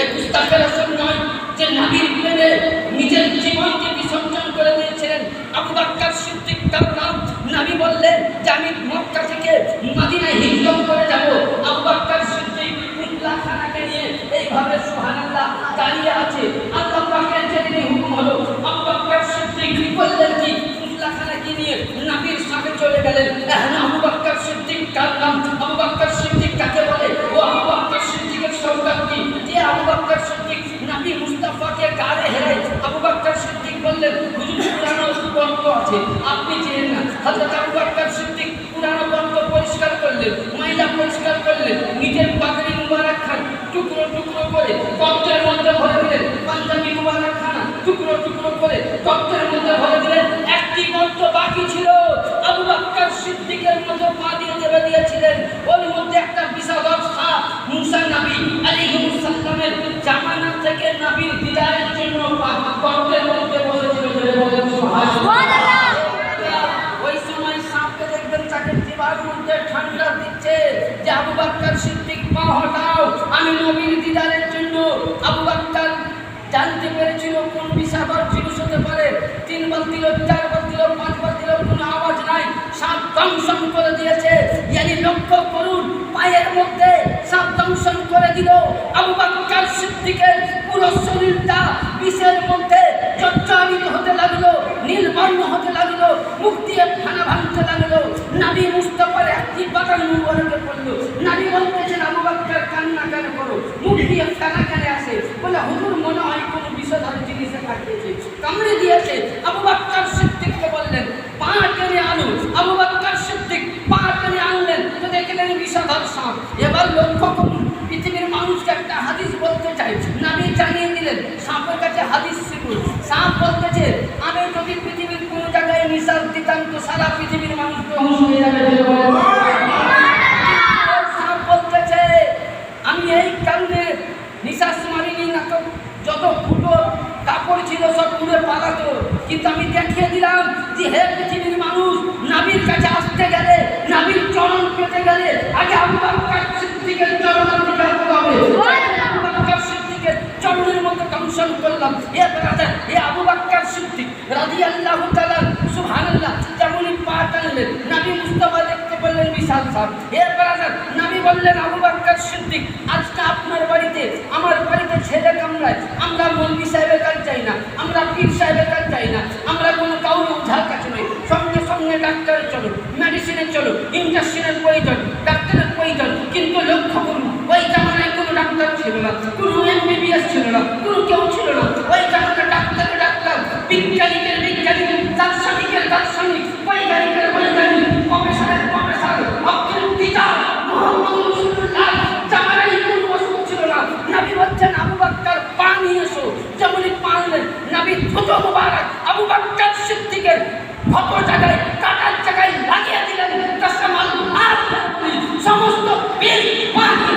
এ গুস্তাখে রাসূল নয় যে নবীর প্রেমে নিজের জীবনকে বিসর্জন করে দিয়েছিলেন। আবু বকর সিদ্দিক তার নাম। নবী বললেন যে আমি মক্কা থেকে মদিনায় হিজরত করে যাব। আবু বকর সিদ্দিক উল্লাহখানাকে নিয়ে এইভাবে সুবহানাল্লাহ দাঁড়িয়ে আছে। আল্লাহ পাকের যেদিন হুকুম হলো আবু বকর সিদ্দিক বললেন কি উল্লাহখানাকে নিয়ে নবীর সাথে চলে গেলেন। এখন আবু বকর সিদ্দিক কার নাম? আবু বকর সিদ্দিক কাকে বলে? ও আবু বকর সিদ্দিকের সৌগাত কি? যে আবু বকর সিদ্দিক নবী মুস্তাফাকে গাড়ে হেরাই। আবু বকর সিদ্দিক বললেন হুজুর পুরানো গ্রন্থ আছে, আপনি চেনেন না। হযরত আবু বকর সিদ্দিক পুরানো গ্রন্থ পরিষ্কার করলেন, ময়লা পরিষ্কার করলেন, নিজের পাগড়ি মুবারক খান টুকরো টুকরো করে গর্তের মধ্যে ভরে দিলেন, পাঞ্জাবি মুবারক খানা টুকরো টুকরো করে গর্তের মধ্যে ভরে দিলেন। একটি গর্ত বাকি ছিল, আবু বকর সিদ্দিকের মধ্যে পা দিয়ে দেবে দিয়েছিলেন। ওর মধ্যে একটা বিষাদর সাপ মুসা নবী আলাইহিস সালামের জামানা থেকে নবীর দিদারের জন্য গর্তের মধ্যে বসেছিল। সুবহানাল্লাহ। ওই সময় সাপকে দেখবেন তাকে জিবার মধ্যে ঠান্ডা দিচ্ছে যে আবু বকর সিদ্দিক পা হটাও, আমি নবীর দিদারের জন্য। আবু বকর জানতে পেরেছিল কোন বিষাদর জিনিস হতে পারে। 3 বার দিল, 4 বার দিল, 5 বার দিল, কোনো আওয়াজ নাই। সাপ দংশন করে দিয়েছে। ইয়ানি লক্ষ্য করুন, পায়ের মধ্যে সাপ দংশন করে দিল। আবু বকর সিদ্দিকের পুরো শরীরটা বিষের মধ্যে জর্জরিত হতে লাগলো, নীলবর্ণ হতে লাগলো, মুখ দিয়ে ফানা ভাঙতে লাগলো। নবী মুস্তাফার একটি বাগান মুবারকে পড়লো। নবী বলতেছেন আবু বকর কান্না কেন করো, মুখ দিয়ে ফানা কেন আসে? বলে হুজুর মনে হয় কোনো বিষধর জিনিসে কাটিয়েছে, কামড়ে দিয়েছে। আবু বকর সিদ্দিককে বললেন পা টেনে আনো। আবু বকর বিষধর সাপ। এবার লক্ষ্য করুন, পৃথিবীর মানুষকে একটা হাদিস বলতে চাই। নবী জানিয়ে দিলেন সাপের কাছে হাদিস শিখুন। সাপ বলতেছে, আমি যদি পৃথিবীর কোনো জায়গায় নিঃশ্বাস দিতাম তো সারা পৃথিবীর মানুষ ধ্বংস হয়ে যাবে। সাপ বলতেছে, আমি এই কারণে নিঃশ্বাস মারিনি, না তো যত ফুটো কাপড় ছিল সব উড়ে পালাতো, কিন্তু আমি দেখিয়ে দিলাম যে হে পৃথিবীর মানুষ, নবীর কাছে আসতে গেলে, নবীর চরণ পেতে গেলে আগে আবু বকর সিদ্দিকের চরণ অধিকার করতে হবে। আবু বকর সিদ্দিকের চরণের মধ্যে দংশন করলাম। এ আবু বকর সিদ্দিক রাদিয়াল্লাহু তাআলা সুবহানাল্লাহ যেমনই পা টানলেন, নবী মুস্তাফা দেখতে পেলেন বিশাল সাপ। নবী বললেন, আবু বকর সিদ্দিক, আজকে আপনার বাড়িতে আমার বাড়িতে ছেলে কামড়ায়, আমরা মৌলভী সাহেবের কাছে যাই না, আমরা পীর সাহেবের কাছে যাই না, আমরা কোনো কাউকে ওঝার কাছে নই, সঙ্গে সঙ্গে ডাক্তারে চলো, মেডিসিনে চলো, ইঞ্জেকশনের প্রয়োজন, ডাক্তারের প্রয়োজন। কিন্তু লক্ষ্য করুন, ওই জামানায় কোনো ডাক্তার ছিল না, কোনো MBBS ছিল না, কোনো কেউ ছিল না। ওই জামানায় ডাক্তারের ডাক্তার, বিজ্ঞানীদের বিজ্ঞানী, দার্শনিকের দার্শনিক, বৈজ্ঞানিকের বৈজ্ঞানিক, প্রফেসরের প্রফেসর, আব্দুল টিচার, মুহাম্মদুর রাসূলুল্লাহ জামানায় কোনো ওষুধ ছিল না। নবী বলছেন, আবু বকর পা নিয়ে এসো। যেমনই পা আনলেন, নবী থুতু মুবারক আবু বকর সিদ্দিকের ক্ষত জায়গায়, কাটার জায়গায় লাগিয়ে দিলেন। কাসামাল আর সমস্ত বিল পানি।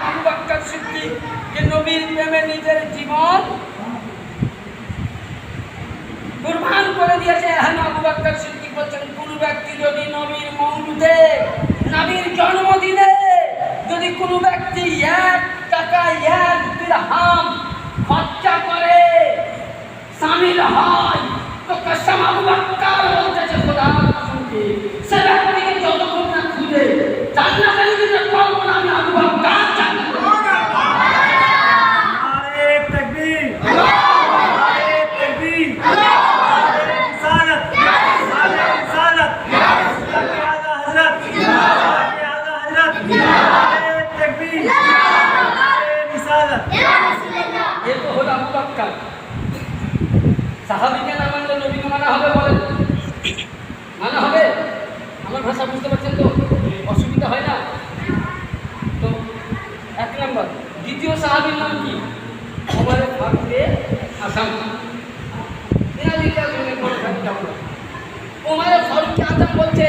আবু বকর সিদ্দিক যে নবীর প্রেমে নিজের জীবন কুরবান করে দিয়েছে। হ্যাঁ, আবু বকর সিদ্দিক বলছেন, কোন ব্যক্তি যদি নবীর মওলুদে, নবীর জন্মদিনে যদি কোনো ব্যক্তি 1 টাকা 1 দিরহাম খরচা করে শামিল হয়, তো কসম আবু বকর বলতেছে, খোদার কসম কি সে ব্যক্তিকে যতক্ষণ না খুঁজে জান্নাতে নিতে পারবো না, আমি আবু বকর জান্নাতে। নারে তাকবীর, নারে তাকবীর, নারে রিসালাত, নারে রিসালাত, নারে আলা হযরত, নারে আলা হযরত, নারে তাকবীর, নারে রিসালাত। এ তো হলো আবু বকর। সাহাবীকে না মানলে নবীকে মানা হবে? বলেন, মানা হবে? আমার ভাষা বুঝতে পারছেন তো? অসুবিধা হয় না তো? 1 নম্বর। দ্বিতীয় সাহাবীর নাম কি? ওমর ফারুক আযম। ওমর ফারুক আযম বলছে,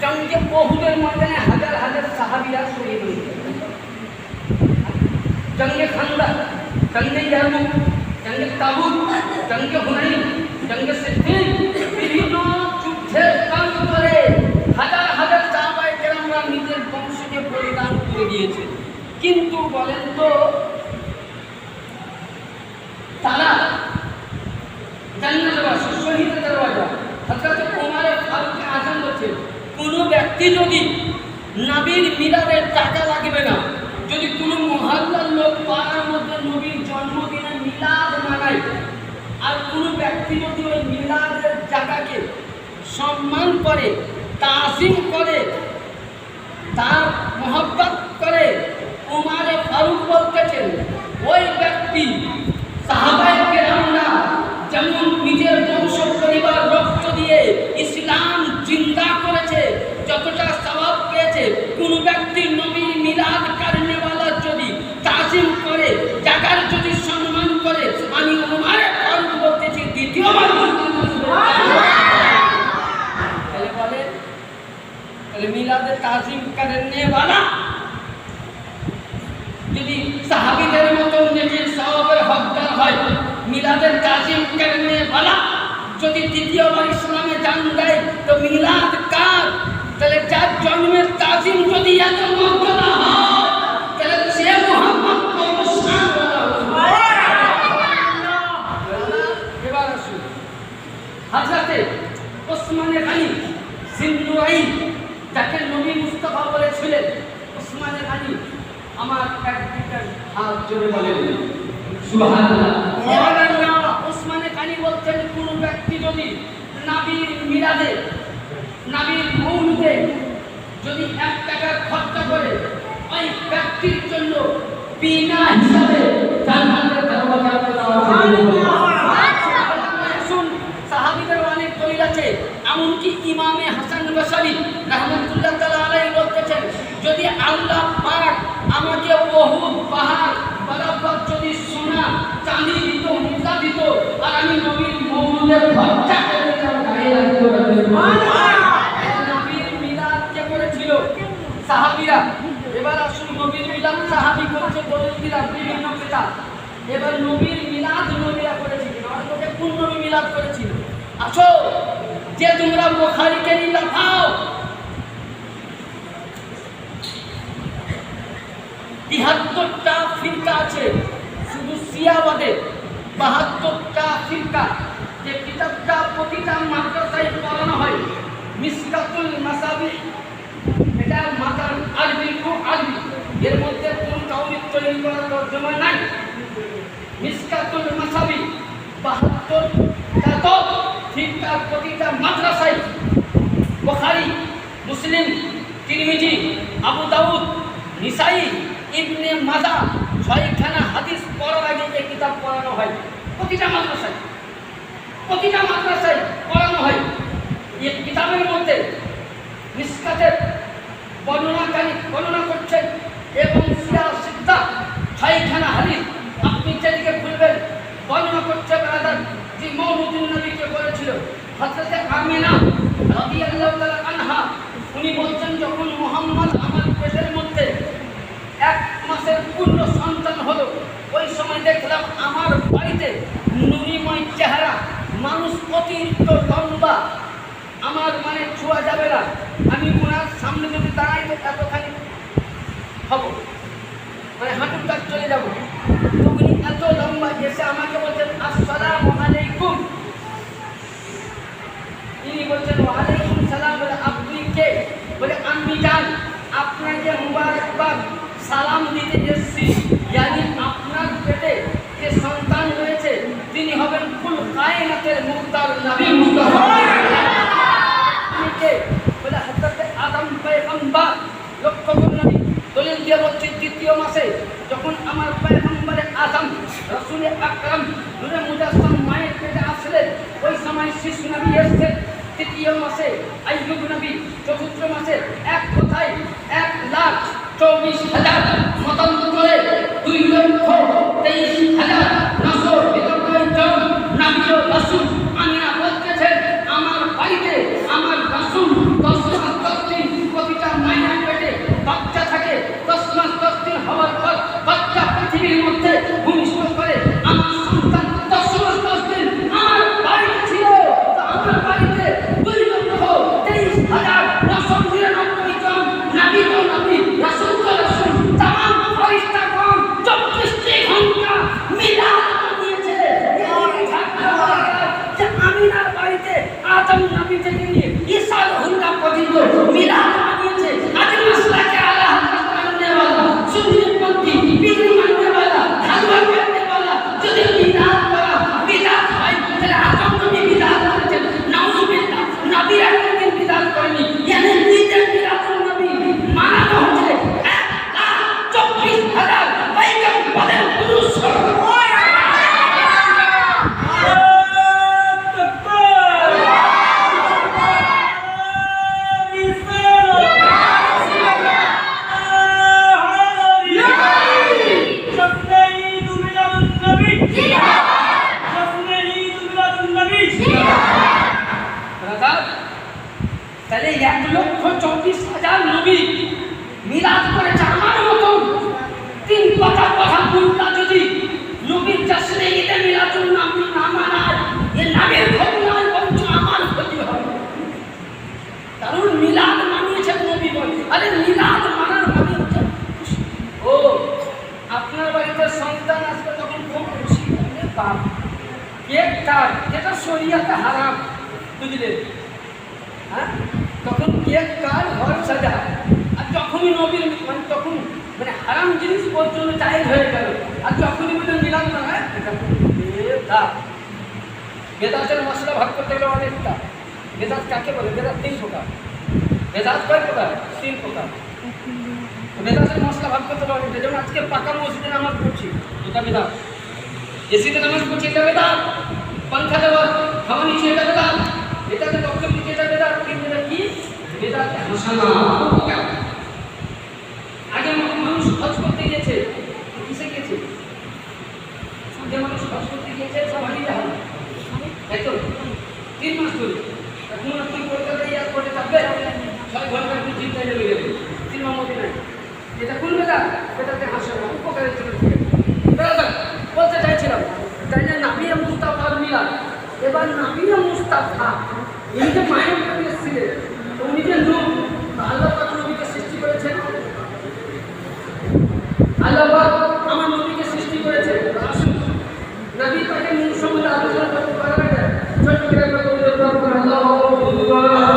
জঙ্গে উহুদের ময়দানে হাজার হাজার সাহাবীরা শহীদ হয়েছে। জঙ্গে খান্দক, জঙ্গে ইয়ারমুক, জঙ্গে তাবুক, জঙ্গে হুনাইন, জঙ্গে সিদ্দিক, বিভিন্ন যুদ্ধের কাজ করে হাজার হাজার সাহাবায়ে কেরামরা নিজের বংশকে বলিদান করে দিয়েছে। কিন্তু বলেন তো, তারা জান্নাতবাসী, শহীদের দরওয়াজা। হযরত ওমর ফারুক আযম বলছেন, কোনো ব্যক্তি যদি নবীর মিলাদের টাকা লাগবে না, যদি কোনো মহল্লার লোক পাড়ার মধ্যে নবীর জন্মদিনে মিলাদ মানায়, আর কোনো ব্যক্তি যদি ওই মিলাদের জায়গাকে সম্মান করে, তাজিম করে, তার মহব্বত করে, ওমর ফারুক বলতেছেন, ওই ব্যক্তি সাহাবায়ে কেরামরা যেমন নিজের বংশ পরিবার রক্ত দিয়ে ইসলাম জিন্দা করেছে, যতটা সওয়াব পেয়েছে, কোন ব্যক্তি নবীর মিলাদ কারণেওয়ালা যদি তাজিম করে, জায়গার যদি সম্মান করে, আমি ওমর ফারুক বলতেছি দ্বিতীয়বার তাহলে বলে, তাহলে মিলাদে তাজিম কারণেওয়ালা যদি সাহাবীদের মতো নিজের সওয়াবের হকদার হয়, মিলাদের তাজিম কারণেওয়ালা যদি দ্বিতীয়বার ইসলামে জান দেয়, তো মিলাদ কার? তাহলে যার জন্মের তাজিম যদি এত মর্যাদা হয়, তাহলে সে মুহাম্মদ এবার আসুন, হযরতে ওসমানে গনি জিন্নুরাইন, যাকে নবী মুস্তাফা বলেছিলেন, ওসমানে গনি, আমার একদিকে হাত জোরে বলেন সুবহানাল্লাহ। ওসমানে গনি বলছেন, কোন ব্যক্তি যদি নবীর মিলাদে, নবীর মওলুদে যদি 1 টাকা খরচা করে, ওই ব্যক্তির জন্য বিনা হিসাবে জান্নাতের দরজা দেওয়া হবে। সাহাবীদের অনেক দলিল আছে, এমনকি ইমামে হাসান বসরি রাহমাতুল্লাহ তাআলা আলাইহি বলতেছেন, যদি আল্লাহ পাক আমাকে উহুদ পাহাড় বরাবর যদি সোনা চাঁদি দিত, মুদ্রা দিত, আর আমি নবীর মওলুদের খরচা করে দিতাম, গায়ে লাগতো নবীর মিলাদ কে করেছিল? সাহাবীরা। এবার আসুন, নবীর মিলাদ সাহাবী করেছে, দলিল দিলাম বিভিন্ন কিতাব। এবার নবীর মিলাদ নবীরা করেছিল, আমাদের কোন নবী মিলাদ করেছিল? আসো, যে তোমরা বুখারীকে নিয়ে লাফাও, ৭৩টা ফিরকা আছে, শুধু শিয়াবাদে ৭২টা ফিরকা। যে কিতাবটা প্রতিটা মাদ্রাসায় পড়ানো হয়, মিসকাতুল মাসাবি, এটা মাতার আরবি টু আরবি, এর মধ্যে কোন কাউরি তৈরি করার তর্জমা নাই। মিসকাতুল মাসাবি ৭২টা তো ফিরকা প্রতিটা মাদ্রাসায়। বুখারী, মুসলিম, তিরমিজি, আবু দাউদ, নিসাই, ইবনে মাজাহ, ৬খানা হাদিস পড়ার আগে এই কিতাব পড়ানো হয় প্রতিটা মাদ্রাসায়, প্রতিটা মাদ্রাসায় পড়ানো হয়। এই কিতাবের মধ্যে মিসকাতের বর্ণনাকারী বর্ণনা করছেন এবং সিয়া সিদ্ধা ৬খানা হাদিস আপনি যেদিকে খুলবেন বর্ণনা করছে ব্রাদার যে মওলুদুন নবীকে বলেছিল হযরতে আমিনা রাদিয়াল্লাহু তাআলা আনহা। উনি বলছেন, যখন মুহাম্মদ আমার পেটের মধ্যে ১ মাসের পূর্ণ সন্তান হলো, ওই সময় দেখলাম আমার বাড়িতে নুরিময় চেহারা, মানুষ অতিরিক্ত লম্বা, আমার মানে ছোঁয়া যাবে না, আমি ওনার সামনে যদি দাঁড়াই তো এতখানি হব, মানে হাঁটুর কাজ চলে যাব। তো উনি এত লম্বা, এসে আমাকে বলছেন আসসালামু আলাইকুম। তিনি বলছেন ওয়ালাইকুম সালাম। বলে আপনি কে? বলে আমি জান আপনাকে মুবারকবাদ সালাম দিতে এসেছি, yani আপনার পেটে যে সন্তান রয়েছে তিনি হবেন কুল কায়নাতের মুক্তার নবী মুস্তাফা। আপনি কে? বলে হযরত আদম পয়গম্বর। লক্ষ্য করুন, আমি দলিল দিয়ে বলছি, ২য় মাসে যখন আমার পয়গম্বরে আদম রাসূল আকরাম নূরে মুজাসসাম মায়ের পেটে আসলেন, ওই সময় শিশু নবী এসেছেন। ৩য় মাসে আইয়ুব নবী, ৪র্থ মাসে এক কথায় ১,২৪,০০০ মতান্তরে ২,২৩,৯৯৯ জন নবী ও রাসূল। আমিনা বলতেছেন, আমার বাড়িতে আমার রাসূল ১০ মাস ১০ দিন প্রতিটা মায়ের পেটে বাচ্চা থাকে। ১০ মাস ১০ দিন হওয়ার পর বাচ্চা পৃথিবীর মধ্যে ভূমিষ্ঠ করে আমার সন্তান ১০ মাস ১০ দিন আমার বাড়িতে ছিল। তো আমার বাড়িতে ২,২৩,৯৯৯ জন নবী ও নবী, রাসূল ও রাসূল, তাম ফেরেশতাগণ ২৪টি ঘন্টা মিলাদ মানিয়েছে। যে আমিনার বাড়িতে আদম নবী থেকে নিয়ে ঈসা আলাইহিসসালাম পর্যন্ত মিলাদ মানিয়েছে। আজ মাসলাকে আলা হযরত মাননে वाला, সুন্নতপন্থী, বিধি মাননে वाला, হালুয়া করনে वाला যদি মিলাদ করা বিদআত হয়, তাহলে আদম নবী বিদআত করেছেন। নাউযুবিল্লাহ, নবী একদিন বিদআত করেনি, yani নিজের মিলাদুন নবী মানানো হচ্ছে ১,২৪,০০০ পয়গম্বরের পুরুষ। তাহলে ১,২৪,০০০ নবী মিলাদ করেছে আমার মতন। ৩ কথা উল্টা যদি নবীর জশ্নে ঈদে মিলাদুন নবী না মানায়, এ নবীর ক্ষতি নয়, বরঞ্চ আমার ক্ষতি হবে। কারণ মিলাদ মানিয়েছে নবী বলে। আরে মিলাদ মানার মানে হচ্ছে, ও আপনার বাড়িতে সন্তান আসবে তখন খুব খুশি হবে, বাপ কেক কাট, যেটা শরীয়তে হারাম, বুঝলেন? হ্যাঁ, তখন কেক কাট, ঘর সাজা। আর যখনই নবীর মানে তখন মানে হারাম জিনিস পর্যন্ত জায়েজ হয়ে গেল, আর যখনই বলে মিলাদ মানায়, এটা বেদাত। বেদাতের মশলা ভাগ করতে গেলে অনেকটা। বেদাত কাকে বলে? বেদাত ৩ প্রকার। বেদাত কয় প্রকার? ৩ প্রকার। বেদাতের মশলা ভাগ করতে গেলে অনেকটা। যেমন আজকে পাকা মসজিদে নামাজ পড়ছি, এটা বেদাত। এসিতে নামাজ পড়ছি, এটা বেদাত। পাঙ্খা দেওয়া, হাওয়া নিচে, এটা বেদাত। এটাতে ডক্টর নিচে, এটা বেদাত। কিন্তু এটা কি? বেটাকে হাসানা। আগে মানুষ হজ করতে গিয়েছে, কিসে গিয়েছে? আগে মানুষ হজ করতে গিয়েছে সাহাবীরা, তাই তো 3 মাস ধরে। এখন আপনি কলকাতায় এয়ারপোর্টে থাকবে 6 ঘন্টা একটু চিন্তায় লেগে যাবে, 3 নম্বর নাই। এটা কোন বেলা? বেটাতে হাসানা, উপকারের জন্য। বলতে চাইছিলাম তাই না, নাবিয়া মুস্তাফার মিলাদ। এবার নাবিয়া মুস্তাফা ইনি যে মায়ের নবী এসেছিলেন, উনি যে নূর, আল্লাহ পাক নবীকে সৃষ্টি করেছেন। আল্লাহ পাক আমার নবীকে সৃষ্টি করেছেন। আসুন নবী পাকের নূর সম্বন্ধে আলোচনা করতে পারা যায়। ছোট্ট করে আমরা বলতে পারবো আল্লাহু আকবার।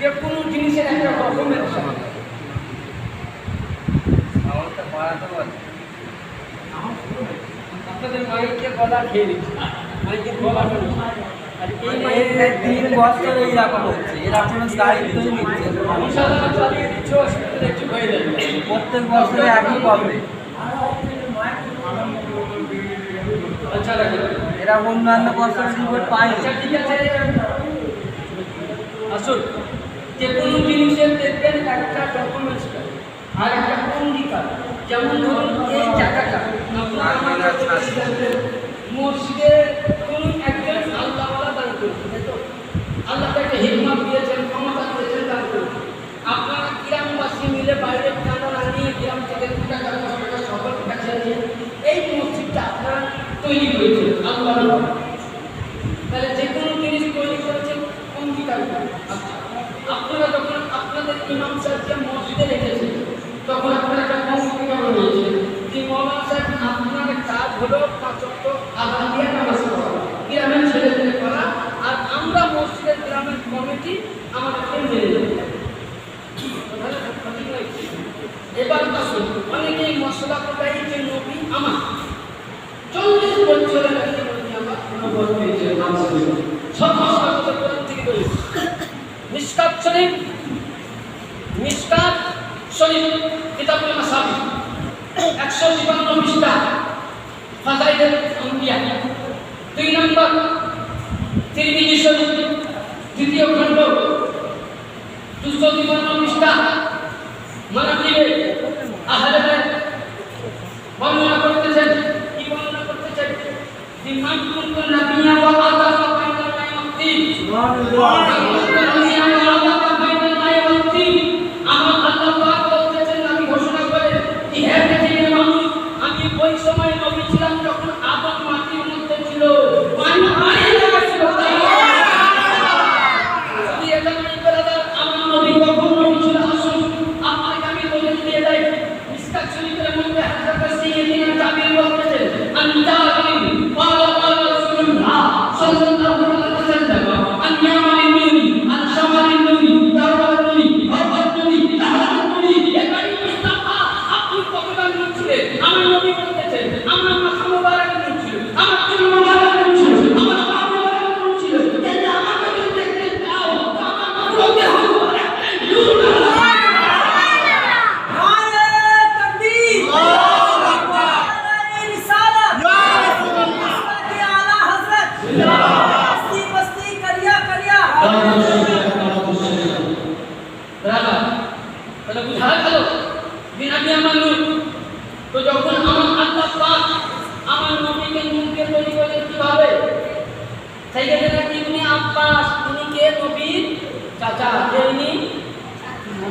যে কোনো জিনিসের একটা রকমের আপনাদের মাইকে গলা খেয়ে দিচ্ছে, মাইকে গলা আর এই মাইকে 3 বছর এইরকম হচ্ছে, এরা কোনো দায়িত্বই নিচ্ছে না। সাধারণত চালিয়ে দিচ্ছ, অসুবিধা একটু হয়ে যাবে। প্রত্যেক বছরে একই প্রবলেম। আচ্ছা রাখি, এরা অন্যান্য বছরের রিপোর্ট পায় না। আচ্ছা ঠিক আছে, আসুন যে কোনো জিনিসের দেখবেন একটা ডকুমেন্টস আর একটা অঙ্গীকার। যেমন ধরুন এই জায়গাটা মসজিদে কোনো একজন আল্লাহওয়ালা দান করেছে, তাই তো? আল্লাহ তাকে হিকমত দিয়েছেন, ক্ষমতা দিয়েছেন, দান করেছেন। আপনারা গ্রামবাসী মিলে বাইরে চাঁদা না নিয়ে গ্রাম থেকে 2 টাকা 10 টাকা সকলের কাছে নিয়ে এই মসজিদটা আপনারা তৈরি করেছেন আল্লাহ। তাহলে যে কোনো জিনিস তৈরি করেছেন অঙ্গীকার। আচ্ছা, আপনারা যখন আপনাদের ইমাম সাহেবকে মসজিদে রেখেছেন তখন আপনারা একটা অঙ্গীকার নিয়েছেন যে মৌলানা সাহেব আপনার কাজ হলো 5 ওয়াক্ত আযান দিয়ে নামাজ পড়া, গ্রামের ছেলেদের করা, আর আমরা মসজিদের গ্রামের কমিটি আমাদেরকে মেনে নেব। এবার আসুন, অনেকেই মশলা কোটাই যে নবী আমার 40 বছরের আগে নবী আমার নবুয়ত পেয়েছে। সব মশলা কোরআন থেকে বলেছে। মিশকাত শরীফ কিতাবুল মাসাবি 152 পৃষ্ঠা, ফাজাইলুল আম্বিয়া 2 নম্বর, তিরমিজি শরীফ 2য় খণ্ড 253 পৃষ্ঠা, মানাকিবে আহলে বাইত বর্ণনা করতেছেন। কি বর্ণনা করতেছেন? বিমান কুনতু নাবিয়্যা ওয়া আতাফা বাইনাল মা'i ওয়াত তিন। আমার আল্লাহ পাক বলতেছেন, আমি ঘোষণা করে যে হে পৃথিবীর মানুষ, আমি ওই সময় নবী ছিলাম যখন আদম মাটির মধ্যে ছিল, পানি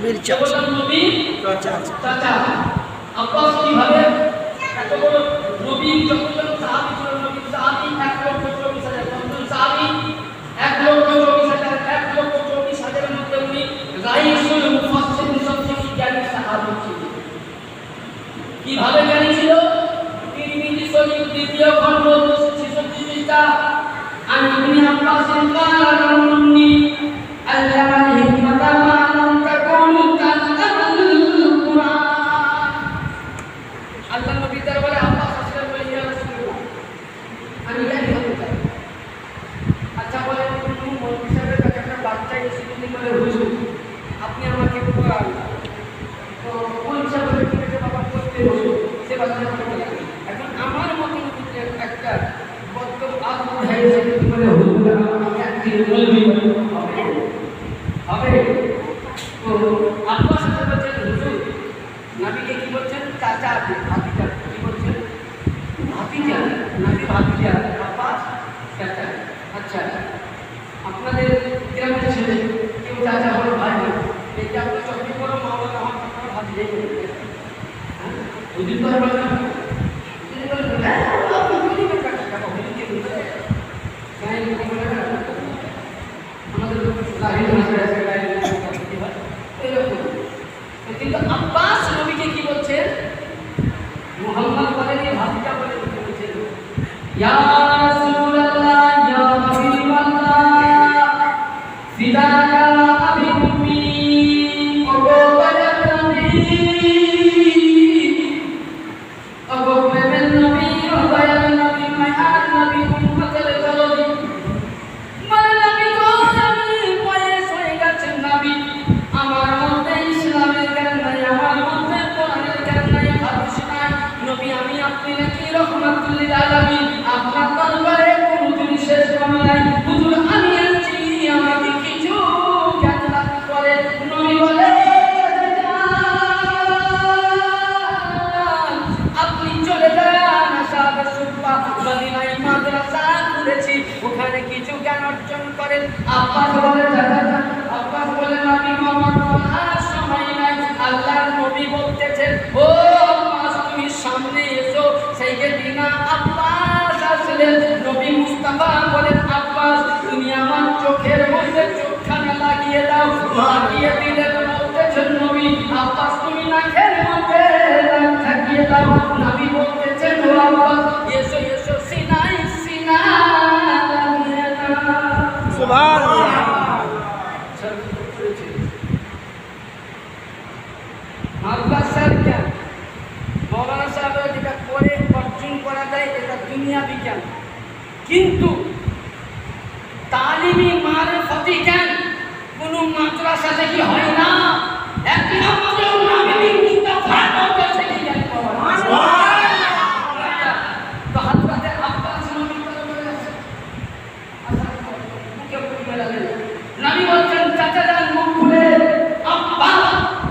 নবীর চাচা। নবীর চাচা। চাচা আব্বাস কিভাবে এত বড় নবীর যতজন সাহাবী ছিল, নবীর সাহাবী 1,24,000, কতজন সাহাবী 1,24,000, 1,24,000 মধ্যে উনি রাইসুল মুফাসসিরিন সবচেয়ে জ্ঞানী সাহাবী ছিলেন। কিভাবে জ্ঞানী ছিল? তিরমিজি শরীফ দ্বিতীয় খণ্ড 66 পৃষ্ঠা, আন ইবনে আব্বাস ক্বালা লাহুন্নি আল্লামাল হিকমাতা মা লাম তাকুনু তা'লামুল কুরআন। আল্লাহ নবী দরবারে আব্বাস আসলেন, বলে ইয়া রাসূলুল্লাহ আমি জ্ঞানী হতে চাই। আচ্ছা বলেন, কোন মৌলভী সাহেবের কাছে একটা বাচ্চা এসে যদি বলে হুজুর আপনি আমাকে পড়ান, তো কোন হিসাবে ঠিক আছে বাবা করতে বসো, সে বাচ্চা করতে লাগে। এখন আমার মতন একটা বদ্ধ আগ্রহ হয়েছে যদি বলে হুজুর আমাকে একদিন মৌলভী হবে। তো আব্বাস বলছেন হুজুর, নবীকে কি বলছেন? চাচা, ভাতিজা। কি বলছেন? ভাতিজা। নবী ভাতিজা, আব্বাস চাচা। আচ্ছা, আপনাদের গ্রামের ছেলে কেউ চাচা হলো ভাই না, এটা আপনি চব্বিশ বড় মা বাবা আমার আপনার ভাতিজাই বলবেন। হুজুর তো বলেন না, হুজুর বলেন না, আপনি গরিবের কাছে টাকা হুজুরকে বলবেন গায়ে কি বলে না, আমাদের লাহির ভাষায় আছে গায়ে কি হয় এরকম। কিন্তু আব্বাস নবীকে কি বলছেন? মুহাম্মদ বলেনি, ভাতিজা বলে বলছেন ইয়া রাসূলুল্লাহ ইয়া হাবিবাল্লাহ ফিদাকা আবি উম্মি ওগো দয়ার নবী, ওগো প্রেমের নবী, ও দয়ার নবী, মায়ার নবী, উম্মতের দরদি। মানে নবী গো, আমি বয়স হয়ে গেছে নবী, আমার মধ্যে ইসলামের জ্ঞান নাই, আমার মধ্যে কোরআনের জ্ঞান নাই, হাদিস নাই। নবী আমি আপনি নাকি রহমাতুল লিল আলামিন, আপনার দরবারে কোনো দিন শেষ কমে নাই। হুজুর আমি আসছি, আমাকে কিছু জ্ঞান দান করেন। নবী বলে আপনি চলে যান, আশাবে সুফা মদিনায় মাদ্রাসা খুলেছি, ওখানে কিছু জ্ঞান অর্জন করেন। আব্বাস বলে চাচা, আব্বাস বলে নবী মোহাম্মদ বলার সময় নাই। আল্লাহর নবী বলতেছেন ও আব্বাস তুমি সামনে এসো। সাইয়েদিনা আব্বাস আসলেন। নবী মুস্তাফা বলেন আব্বাস তুমি আমার চোখের মধ্যে চোখখানা লাগিয়ে দাও। লাগিয়ে দিলেন, বলতেছেন নবী আব্বাস তুমি নাকের মধ্যে নাক ঢাকিয়ে দাও। নবী বলতেছেন ও আব্বাস এসো এসো সিনাই সিনা লাগিয়ে দাও। সুবহানাল্লাহ। মাদ্রাসার জ্ঞান মৌলানা সাহেবের যেটা করে অর্জন করা যায় এটা দুনিয়া বিজ্ঞান, কিন্তু তালিমি মারফতি জ্ঞান কোনো মাদ্রাসা থেকে হয় না। এক নম্বরে নবী মুস্তাফার নজর থেকে জ্ঞান পাওয়া যায়। তো হযরতে আব্বাস নবী দরবারে আসেন, আসার পর মুখে পড়ে গেলেন। নবী বলছেন চাচা যান মুখ খুলে। আব্বাস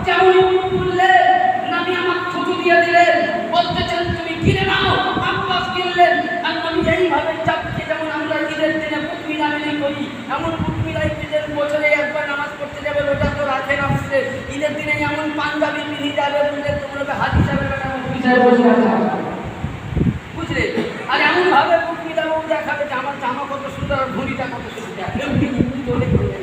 যেমন মুখ খুললেন, নবী আমার থুতু দিয়ে দিলেন, বলতেছেন তুমি কিনে নাও। আব্বাস কিনলেন, আর নবী এইভাবে চাপকে, যেমন আমরা ঈদের দিনে বুক মিলামিলি করি, এমন বুক মিলাই দিলেন। বছরে একবার নামাজ পড়তে যাবে, রোজা তো রাখে না, বুঝলে ঈদের দিনে এমন পাঞ্জাবি পিনি যাবে, বুঝলে তোমরা হাজি সাহেবের বেটা মুফতি সাহেব বসে আছে, বুঝলে, আর এমন ভাবে বুক মিলাবো দেখাবে যে আমার জামা কত সুন্দর, আর ঘড়িটা কত সুন্দর, এমনি চলে গেলেন।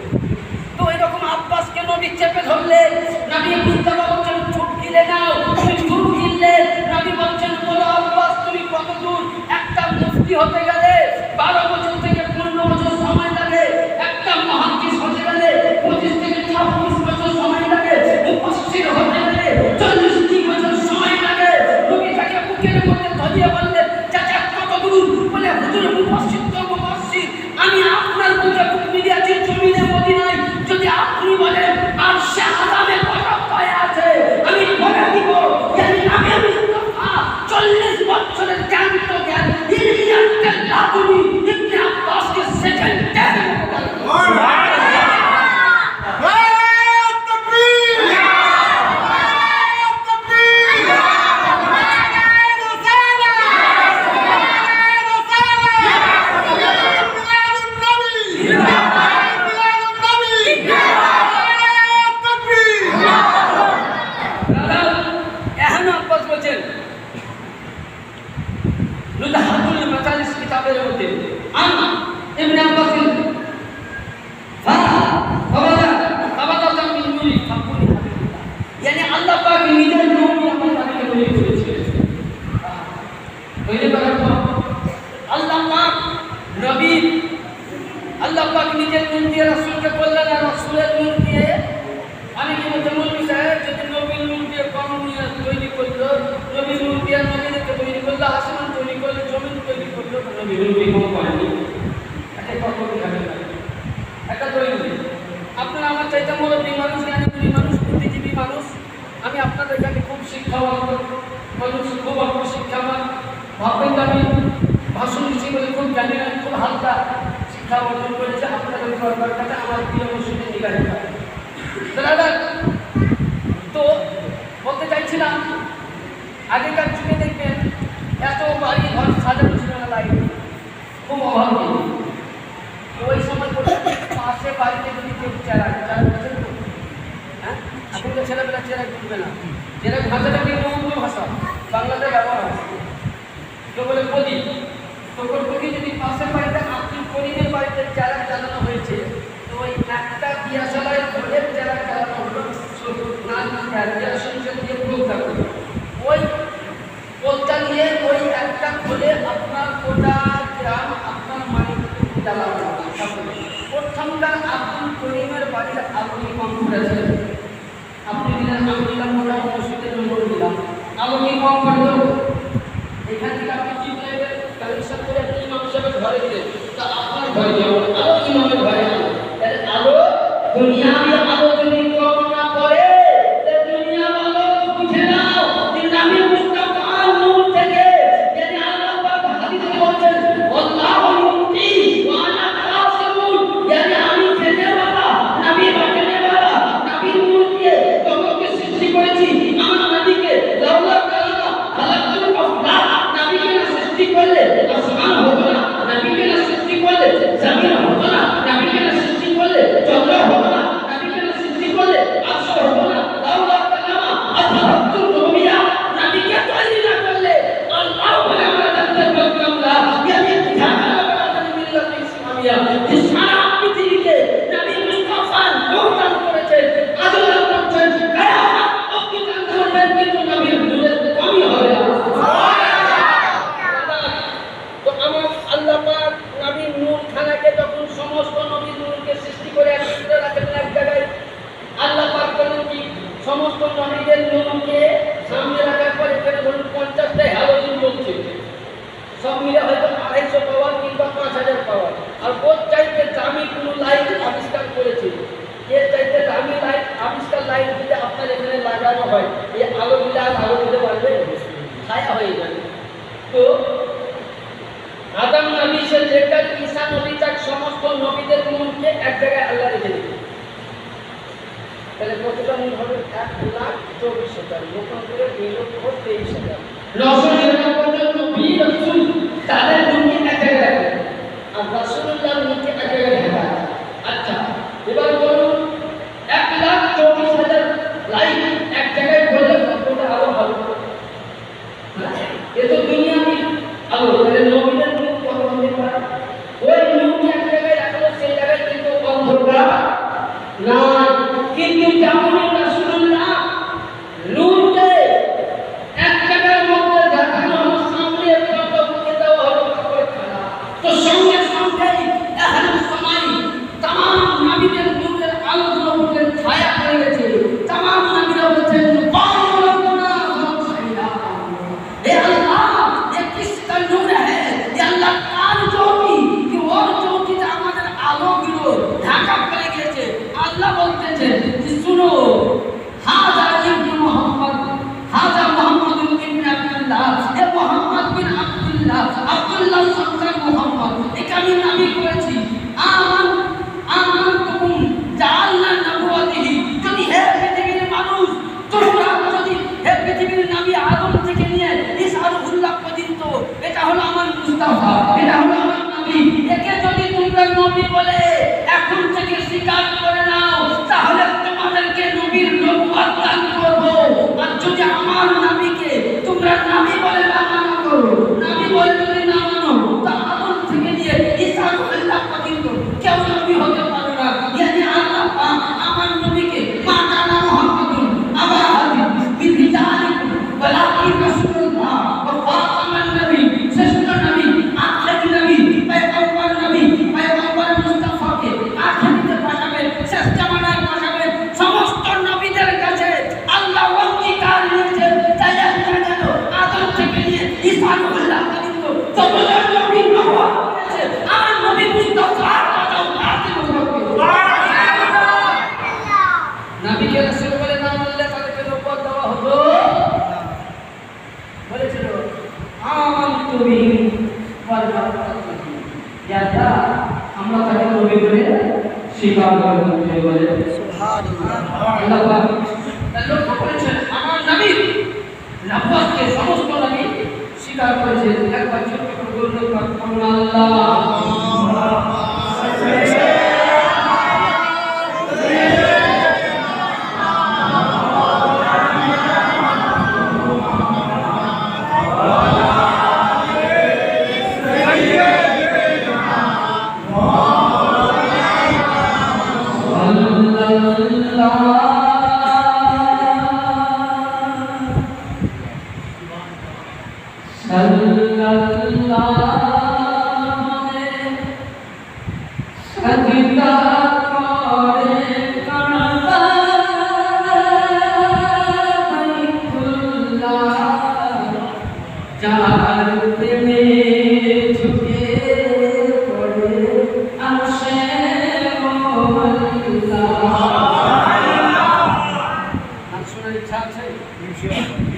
তো এরকম আব্বাসকে নবী চেপে ধরলেন। নবী মুস্তাফা বলছেন ছুট গিলে নাও। তুমি ছুট গিললে। নবী বলছেন বলো আব্বাস তুমি কত দূর? একটা মুফতি হতে গেলে 12 বছর থেকে 15 বছর সময় লাগে। একটা মুহাদ্দিস হতে গেলে 25 থেকে 26 বছর সময় লাগে। মুফাসসির হতে গেলে 40 বছর সময় লাগে। নবী তাকে বুকের মধ্যে ধরিয়ে বললেন চাচা কত দূর? বলে হুজুর মুফাসসির তো মুফাসসির, আল্লাহ পাক নিজের নূর দিয়ে রাসূলকে বললেন আর রাসূলের নূর দিয়ে আমি কি বলতে মৌলভী সাহেব যদি নবীর নূর দিয়ে কম নিয়ে তৈরি করলো নবীর নূর দিয়ে নবীদেরকে তৈরি করলো আসমান তৈরি করলো জমিন তৈরি করলো নবীর নূর দিয়ে কম করেনি একটা কথা বলতে একটা তৈরি আপনারা আমার চাইতে মুরব্বী মানুষ জ্ঞানী মানুষ বুদ্ধিজীবী মানুষ আমি আপনাদের কাছে খুব শিক্ষাবান মানুষ খুব অল্প শিক্ষাবান ভাববেন আমি ভাষণ দিচ্ছি বলে খুব জ্ঞানী নয় খুব হালকা শিক্ষা অর্জন করেছে আপনাদের দরকার কাছে আমার প্রিয় মসজিদে নিগাহি দাদা তো বলতে চাইছিলাম আগেকার যুগে দেখবেন এত বাড়ি ঘর সাজানো ছিল না লাইট খুব অভাব নেই ওই সময় পাশে বাড়িতে যদি কেউ চেরা বলছেন তো হ্যাঁ এখন তো ছেলেবেলা চেরা ঘুরবে না যেটা ভাষাটা কিন্তু উর্দু ভাষা বাংলাতে ব্যবহার হয় কেউ বলে কলি তো কলি যদি পাশের বাড়িতে আব্দুল করিমের বাড়িতে চেরা চালানো হয়েছে তো ওই একটা দিয়াশালায় ঘরের চেরা চালানো হলো দিয়ে পোলটা করে ওই পোলটা নিয়ে ওই একটা খোলে আপনার গোটা গ্রাম আপনার মালিক জ্বালানো প্রথমটা আব্দুল করিমের বাড়ির আলোকি কম করেছিলেন আপনি দিলেন আমি দিলাম মোটা মসজিদের নম্বর দিলাম আলোকি কম করে দেবো এখান থেকে আপনি কি চাইবেন কালেকশন করে আপনি ইমাম সাহেবের ঘরে দিলেন তা আপনার ঘরে যাবেন আলো ইমামের ঘরে যাবেন তাহলে আলো দুনিয়াবি আলো যদি কম না করে দুনিয়া আলো বুঝে নাও যে নবী মুস্তাফার নূর থেকে যেন আল্লাহ পাক হাদিসে বলেন আল্লাহু মুতি ওয়া আনা কাসিমুন যেন আমি জেনেওয়ালা নবী বানানেওয়ালা নবীর নূর দিয়ে তোমাকে সৃষ্টি করেছি আমার নবীকে লাউলা কালামা খালাকুল আফলাক নবীকে সৃষ্টি করলে আসমান হবে না নবীকে সৃষ্টি করলে জমিন হবে না নবীকে সৃষ্টি করলে চন্দ্র হবে না নবীকে সৃষ্টি করলে আকাশ হবে না লাউলা কালামা আতাহাতুল রুবিয়া নবীকে তৈরি না করলে আল্লাহ বলে আমরা জানতে পারতাম না ইয়ানি জাহালা বাদান মিল্লাত ইসলামিয়া যে সারা পৃথিবীকে নবী মুস্তাফা নূরদান করেছেন আল্লাহ করছেন কিয়ামত অবধি দান করবেন কিন্তু নবীর নূরের কমই হবে না তো আমার আল্লাহ পাক নবীর নূর খানাকে যখন সমস্ত নবীর নূরকে সৃষ্টি করে একত্রে রাখেন এক জায়গায় আল্লাহ পাক বলেন কি সমস্ত নবীদের নূরকে সামনে রাখার পর এখানে ধরুন 50টা হ্যালোজিন জ্বলছে সব মিলে হয়তো 250 পাওয়ার কিংবা 5000 পাওয়ার আর ওর চাইতে দামি কোনো লাইট আবিষ্কার করেছে এর চাইতে দামি লাইট আবিষ্কার লাইট যদি আপনার এখানে লাগানো হয় এই আলো দিলে আর আলো দিতে পারবে ছায়া হয়ে যাবে তো আদম নবী से लेकर ঈসা নবী तक সমস্ত নবীদের নূরকে এক জায়গায় আল্লাহ রেখে দিয়েছেন তাহলে কতটা নূর হবে 1,24,000 লোকদের 2,23,000 999 নবী রাসূল তাদের নূরকে এক জায়গায় রাখেন আর রাসূলুল্লাহর নূরকে এক জায়গায় রাখা আচ্ছা এবার বলুন 1,24,000 লাইট এক জায়গায় বললে কতটা আলো হবে এ তো দুনিয়াবি আলো তাহলে নবীদের নূর কত হতে পারে ওই নূরকে এক জায়গায় রাখলো সেই জায়গায় কিন্তু অন্ধকার না কিন্তু যেমন রাসূলুল্লাহ নূরকে এক জায়গার মধ্যে দেখানো হলো সামনে একটা বুকে দেওয়া হলো কাপড় খানা তো সঙ্গে সঙ্গে আহলে সমাই तमाम নবীদের নূরের আলোগুলো বললেন ছায়া পড়ে গেছে तमाम নবীরা বলছেন পাওনা খাইরা এ আল্লাহ ये किसका नूर है ये अल्लाह কার জ্যোতি কি ওর জ্যোতিতে আমাদের আলোগুলো ঢাকা পড়ে গেছে আল্লাহ বলতেছেন যে শুনো হাজা ইবনে মুহাম্মদ হাজা মুহাম্মদ ইবনে আব্দুল্লাহ এ মুহাম্মদ বিন আব্দুল্লাহ আব্দুল্লাহ সন্তান মুহাম্মদ একে আমি নবী করেছি আমানতুকুম জাআলনা নবুওয়াতিহি যদি হে পৃথিবীর মানুষ তোমরা যদি হে পৃথিবীর নবী আদম থেকে নিয়ে ঈসা রুহুল্লাহ পর্যন্ত এটা হলো আমার মুস্তাফা এটা হলো আমার নবী একে যদি তোমরা নবী বলে এখন থেকে স্বীকার করে নাও তাহলে তোমাদেরকে নবীর নবুয়ত দান করব আর যদি আমার নবীকে তোমরা নবী বলে না মানো করো নবী বলে যদি না মানো তা আদম থেকে নিয়ে ঈসা রুহুল্লাহ পর্যন্ত কেউ নবী হতে পারে না ইয়ানি আল্লাহ পাক আমার নবীকে মা কানা মুহাম্মাদুন আবা হাদিস বিরিজালিকুম ওয়ালাকিন রাসূলুল্লাহ ওয়া ফাতিমান নবী শ্রেষ্ঠ নবী আখেরি নবী পয়গম্বর মুস্তাফা করে স্বীকার করতে বলে আল্লাহ পাক লক্ষ্য করেছেন আমার নবী নবুয়তকে সমস্ত নবী স্বীকার করেছেন। একবার ছোট্ট করে বলুন আল্লাহ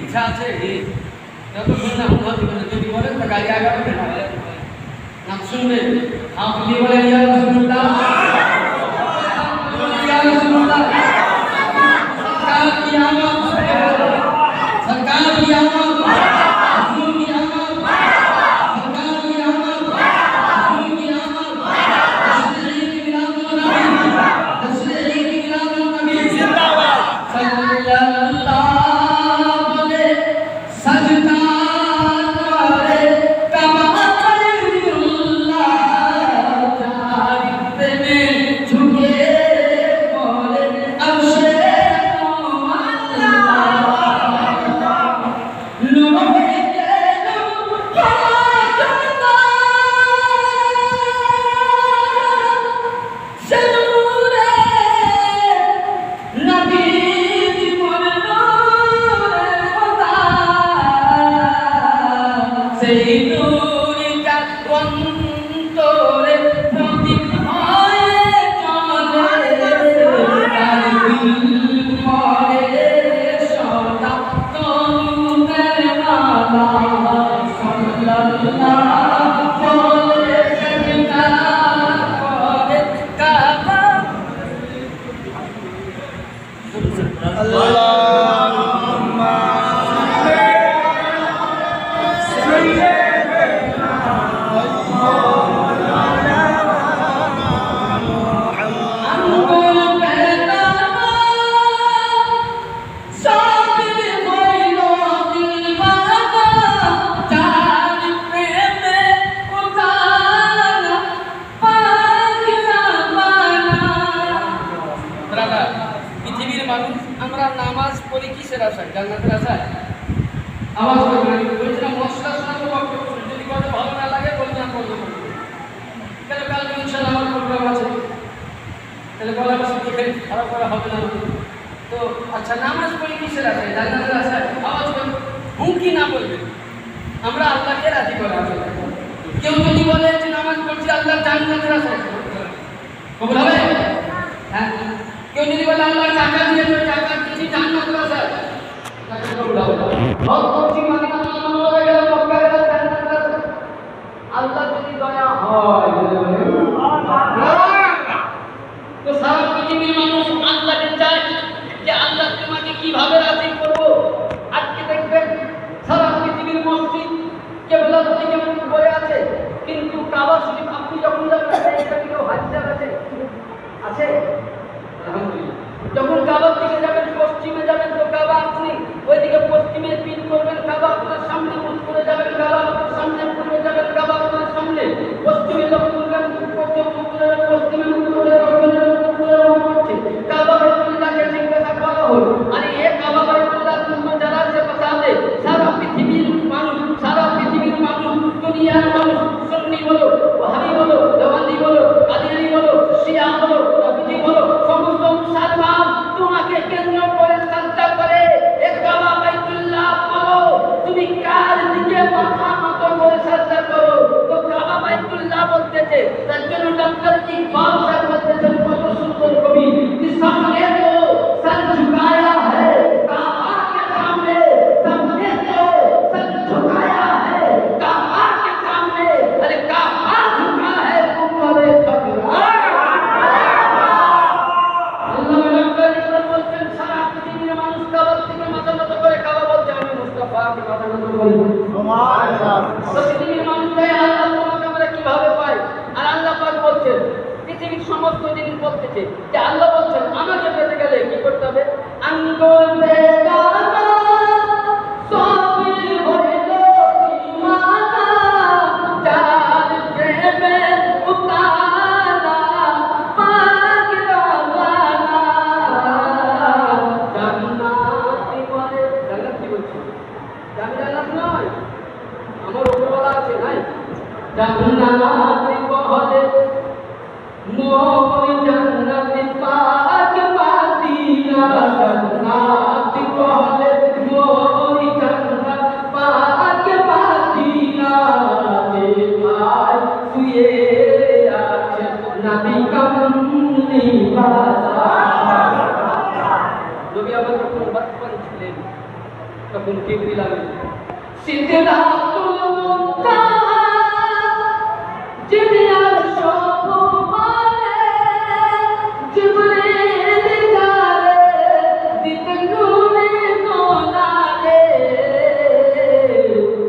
ইচ্ছা আছে যদি বলেন তো গাড়ি আগে নাম শুনবে আপনি বলেন ইয়া রাসূলুল্লাহ ইয়া রাসূলুল্লাহ সরকার কি আমত সরকার কি আমত হুজুর কি আমত সরকার কি আমত হুজুর কি আমত তসলিম কি মিলাদ নবী তসলিম কি মিলাদ নবী জিন্দাবাদ সাল্লাল্লাহু আমরা নামাজ পড়ি কিসের আশায়? জান্নাতের আশায়। আওয়াজ করবেন, বলছিলাম মশলা শোনাবো বক্তব্য, যদি কথা ভালো না লাগে বলবেন আমি বন্ধ করবো। তাহলে কালকে ইনশাআল্লাহ আমার প্রোগ্রাম আছে, তাহলে গলা বসে দেখে খারাপ করা হবে না। তো আচ্ছা, নামাজ পড়ি কিসের আশায়? জান্নাতের আশায়। আওয়াজ করবেন, হুমকি না বলবেন, আমরা আল্লাহকে রাজি করা আছে। কেউ যদি বলে যে নামাজ পড়ছি আল্লাহ জান্নাতের আশায়, কবুল হবে? হ্যাঁ। কেউ যদি বলে আল্লাহ টাকা দিয়ে টাকা দিচ্ছি জান্নাতের আশায়, তাকে কবুল হবে। হক করছি মদিনা মুনাওয়ারা হয়ে গেল, মক্কা গেল, জান্নাতের আশায়। আল্লাহ যদি দয়া হয়, তো সারা পৃথিবীর মানুষ আল্লাহকে চায় যে আল্লাহ তোমাকে কিভাবে রাজি করবো। আজকে দেখবেন সারা পৃথিবীর মসজিদ কেবলার দিকে মুখ করে আছে, কিন্তু কাবা শরীফ আপনি যখন যাবেন কেউ হাজির আছে আছে যখন কাবার দিকে যাবেন, পশ্চিমে যাবেন তো কাবা আপনি ওইদিকে পশ্চিমে পিন করবেন। সমস্ত জিনিস বলতেছে যে আল্লাহ বলছেন আমাকে পেতে গেলে কি করতে হবে? আঙ্গুল বেগানা সবির হইল দিওয়ানা, যার প্রেমে উতানা পাক রাবানা, জান্নাতি বলে। জান্নাত কি বলছে? জান্নাত নয়, আমার উপরওয়ালা আছে নাই। জান্নাতি বলে মোর জান্নাতি পাক মাদিনা, জান্নাতি বলে মোর জান্নাত পাক মাদিনা, যে ভাই শুয়ে আছে নবী কামলি বাজার। নবী আমার যখন বাচ্চা ছিলেন তখন জিবরিল আমিন সিদরাতুল মুনতাহা জিবরিল শোভালে, জিবরিল গালে দিতে নূরে নোলালে,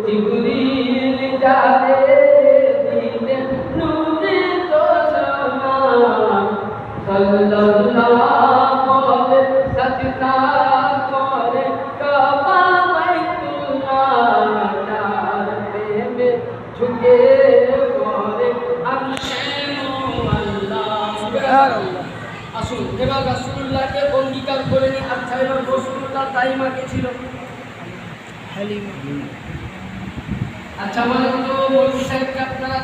জিবরিল গালে দিতে নূরে তোলনা, সাল্লাল্লাহু আলাইহি সাজদা করে কাবা বাইতুল্লাহ, যার প্রেমে ঝুঁকে পড়ে আসুন এবার রাসূলুল্লাহকে অঙ্গীকার করে নি। আচ্ছা এবার রাসূলুল্লাহ তাইমা কে ছিল? আচ্ছা বলেন তো মৌলভী সাহেবকে আপনারা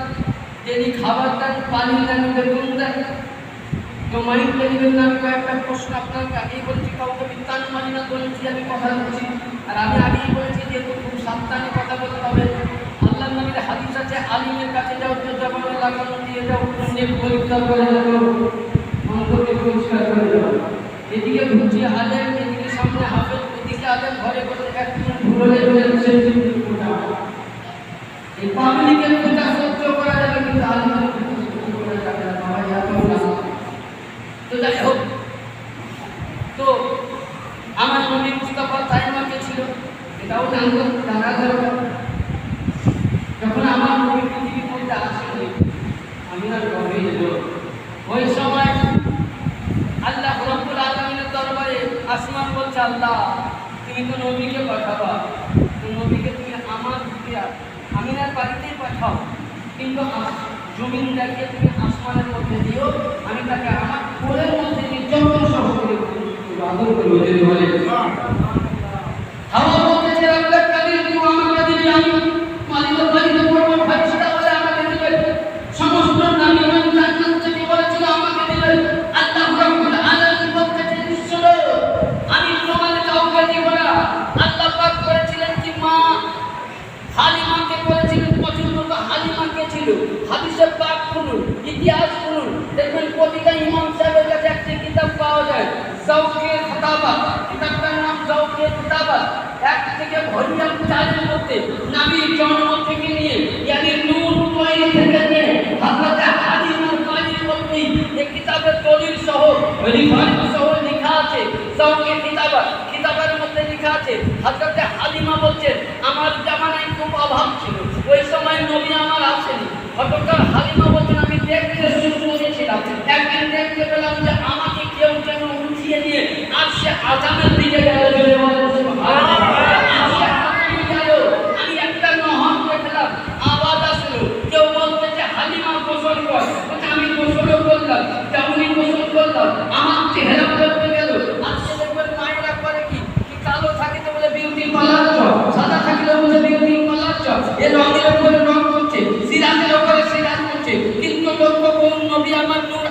ডেলি খাবার দেন, পানি দেন, বেতন দেন, তো মাইন্ড নেবেন না। আমি কয়েকটা প্রশ্ন আপনাকে আগেই বলছি, কাউকে বিত্তান মানি না বলেছি, আমি কথা বলছি। আর আমি আগেই বলেছি যে খুব সাবধানে কথা বলতে হবে। আল্লাহ নবীর হাদিস আছে, আলিমের কাছে যাও, জবানে লাগানো দিয়ে যাও, নেক পরীক্ষা করে যাও, অন্তরকে পরিষ্কার করে যাও। এদিকে ঘুরছি আলেম, এদিকে সামনে হাফেজ, ওদিকে আলেম ঘরে বসে একটু ভুলে চলেছে। এই পাবলিকের পূজা সহ্য করা যাবে কিন্তু আলিমের পূজা সহ্য করা যাবে না। বাবা এত না। তো যাই হোক, তো আমার নবী মুস্তাফা তাইমা কে ছিল এটাও জানা দরকার। যখন আমার নবী পৃথিবীর মধ্যে আসেনি, আমি আর গর্বে যেত, ওই সময় আল্লাহ রাব্বুল আলামিনের দরবারে আসমান বলছে, আল্লাহ তুমি তো নবীকে পাঠাবা, তো নবীকে তুমি আমার দিয়া আমিনার বাড়িতেই পাঠাও, কিন্তু জমিন দেখে তুমি আসমানের মধ্যে দিও, আমি তাকে আমার কোলের মধ্যে নিয়ে যত্ন সহকারে আদর করবো। যদি বলে হাওয়া বলতেছে রব্বুল কাদির তুমি আমাকে দিবি, আমি মালিকের বাড়িতে পড়বো, ফারিস্তা বলে আমাকে দিবেন, সমস্ত নবী এবং জান্নাত থেকে বলেছিল আমাকে দিবেন। আল্লাহ রাব্বুল আলামিন বলতেছে নিশ্চয় আমি তোমার কাউকে দিব না। আল্লাহ পাক করেছিলেন কি মা হালিমাকে করেছিলেন পছন্দ, তো হালিমাকে ছিল। হাদিসে পাক শুনুন, ইতিহাস শুনুন, দেখবেন প্রতিটা ইমাম সাহেবের কাছে একটা কিতাব পাওয়া যায়, জাওকে কিতাবাত। কিতাবটার নাম জাওকে কিতাবাত। এক থেকে ভলিউম 4 এর মধ্যে নবীর জন্ম থেকে নিয়ে ইয়ানি নূর তৈরি থেকে নিয়ে হযরত হালিমার বাড়ির মধ্যে এই কিতাবের দলিল সহ রিফারেন্স সহ লেখা আছে জাওকে কিতাবাত। কিতাবের মধ্যে লেখা আছে হযরত হালিমা বলছেন আমার জামানায় খুব অভাব ছিল, ওই সময় নবী আমার আসেনি। হযরত হালিমা বলছেন আমি দেখতে শুরু করেছিলাম, একদিন দেখতে পেলাম যে আমাকে কেউ যেন উঠিয়ে নিয়ে আর সে আজানের দিকে গেল। আমি একটা নহর দেখলাম, আওয়াজ আসলো, কেউ বলতে যে হালিমা গোসল কর, আমি গোসলও করলাম, তেমনি গোসল করলাম, আমার চেহারা বদলে গেল। আজকে দেখবেন মায়েরা করে কি কালো থাকে তো বলে বিউটি পার্লার চল, সাদা থাকলে বলে বিউটি পার্লার চল, এ রঙের উপরে রং করছে, সিরাজের উপরে সিরাজ করছে, কিন্তু লক্ষ্য করুন নবী আমার নূর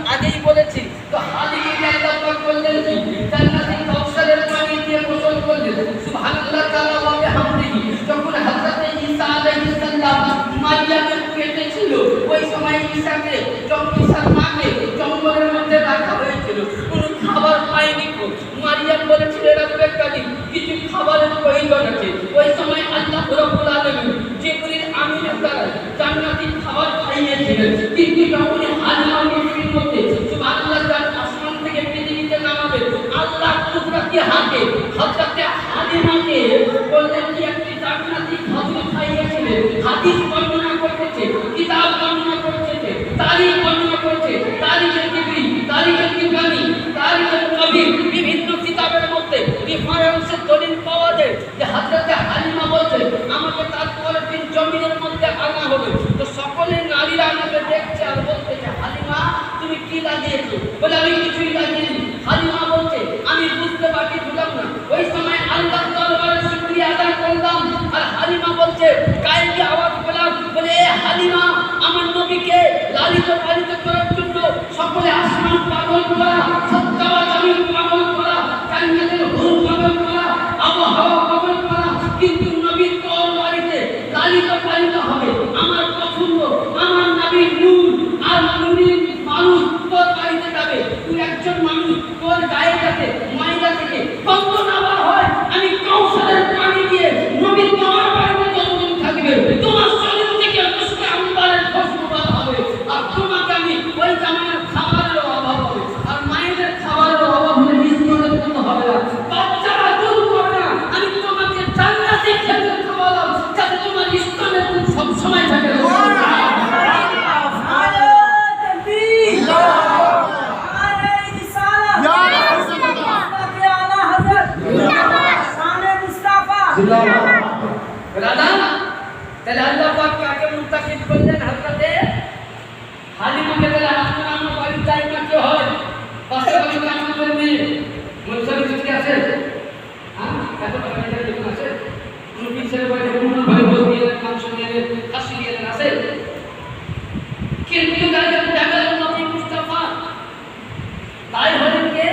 লাগিয়েছে বলে আমি কিছুই লাগিয়েছি। হালিমা বলছে আমি বুঝতে পারছিলাম না, ওই সময় আল্লাহর দরবারে শুকরিয়া আদায় করলাম। আর হালিমা বলছে গায়ে আওয়াজ পেলাম, বলে এ হালিমা, আমার নবীকে লালিত পালিত করার জন্য সকলে আসমান পাগল করা, সত্তাওয়া জমিন পাগল করা, জান্নাতের হুর পাগল করা, আবহাওয়া পাগল করা, কিন্তু নবীর তরবারিতে লালিত পালিত হবে। আমার পছন্দ, আমার নবীর নূর আর নূরের মানুষ তোর বাড়িতে যাবে। তুই একজন মানুষ, তোর গায়ে যাতে ময়লা থেকে গন্ধ না বার হয়, আমি কাউসারের পানি দিয়ে নবী তোমার বাড়িতে যতদিন থাকবে তোমার শরীর থেকে মুশকে আম্বারের খুশবু বার হবে। আর তোমাকে আমি ওই জামানের খাবারের অভাব হবে, আর মায়েদের খাবারের অভাব হলে নিশ্চয়ের কোনো হবে না, বাচ্চারা দুধ পাবে না। আমি তোমাকে জান্নাতি খেতে খাওয়ালাম যাতে তোমার স্তনের দুধ সবসময় থাকে। রাধা তাহলে আল্লাহ পাক কাকে মুত্তাকিদ করলেন? হযরতে হালিমাকে। তাহলে আপনার বাড়ির জায়গা কে হয়? পাশে বাড়ি কাজ করবে মুসলিম যদি আছে, হ্যাঁ এত টাকা দিয়ে দেখুন আছে কোন পিছের বাড়ি কোন ভাই বল দিয়ে মাংস দিয়ে খাসি দিয়ে আছে, কিন্তু দেখা নবী মুস্তাফা তাই হলেন কে?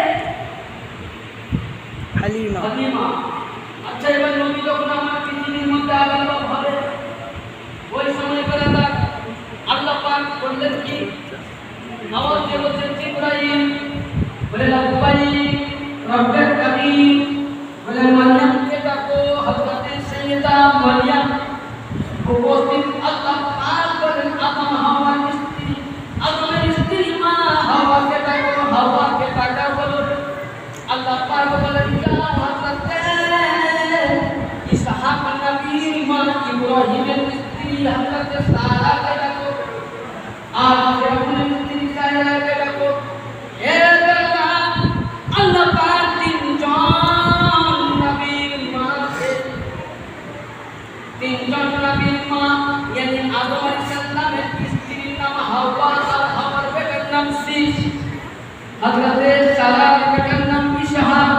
হালিমা। হালিমা। আচ্ছা, এবার নবী যখন আমার পৃথিবীর মধ্যে আবির্ভাব হবে, ওই সময় করে আল্লাহ পাক বললেন কি? আওয়াজ দিয়ে বলছেন জিবরাইল, বলে লাব্বাইক রব্বিল কারীম, বলে মারইয়ামকে ডাকো। হযরতে সাইয়্যিদা মারইয়াম উপস্থিত। আল্লাহ পাক বলেন আদম হাওয়ার স্ত্রী, আদমের স্ত্রী মা হাওয়াকে ডাকো, হাওয়াকে ডাকা বলো। আল্লাহ পাক বলেন হযরতে ইসহাক নবীর মা ইব্রাহিমের স্ত্রী হযরতে সারাকে ডাকো, আর ফিরআউনের স্ত্রী সারাকে ডাকো। এ আল্লাহ পাক তিনজন নবীর মা, यानी आदम अलैहिस्सलाমের স্ত্রীর নাম হাওয়া, আর হাওয়ার বেটার নাম সিস। হযরতে সারার বেটার নাম ইসহাক,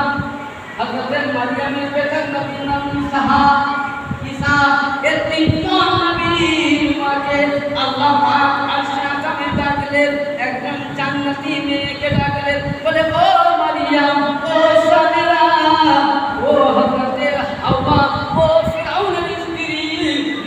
হযরতে মারইয়ামের বেটার নাম ইসহাক। এ তিনজন নবীর মাকে আল্লাহ পাক আরশে আযমে ডাকলেন। একজন জান্নাতি মেয়েকে ডাকলেন, বলে ও মারইয়াম, ও সামিরা, ও হযরতে হাওয়া, ও ফিরআউনের স্ত্রী,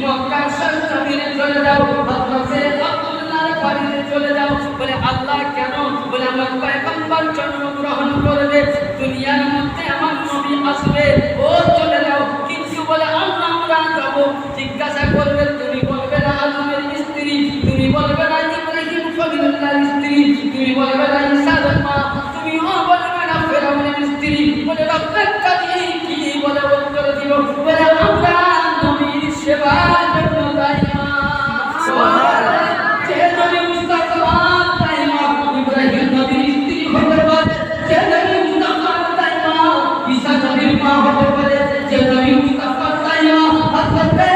মক্কার সরজমিনে চলে যাও, হযরতে আব্দুল্লাহর বাড়িতে চলে যাও। বলে আল্লাহ কেন? বলে আমার পয়গম্বর জন্মগ্রহণ করবে, দুনিয়ার মধ্যে আমার নবী আসবে, ও চলে যাও। কিন্তু বলে আমরা যাব, জিজ্ঞাসা করবে, তুমি বলবে না আদমের স্ত্রী, তুমি বলবে না ইব্রাহিম খলিলুল্লাহর স্ত্রী, তুমি বলবে না ঈসার মা, তুমিও বলবে না ফিরআউনের স্ত্রী। বলে রব্বুল কারীম কি বলে উত্তর দিব? বলে আমরা নবীর সেবার জন্য দায়ী। সুবহানাল্লাহ। যে নবী মুস্তাফা তাই মা ইব্রাহিম নবীর স্ত্রী হতে পারে, যে নবী মুস্তাফা তাই মা ঈসা নবীর মা হতে পারে, যে নবী মুস্তাফা তাই মা হযরতে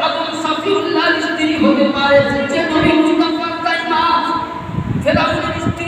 আদম সফিউল্লাহর স্ত্রী হতে পারে, যে নবী মুস্তাফা তাই মা ফিরআউনের স্ত্রী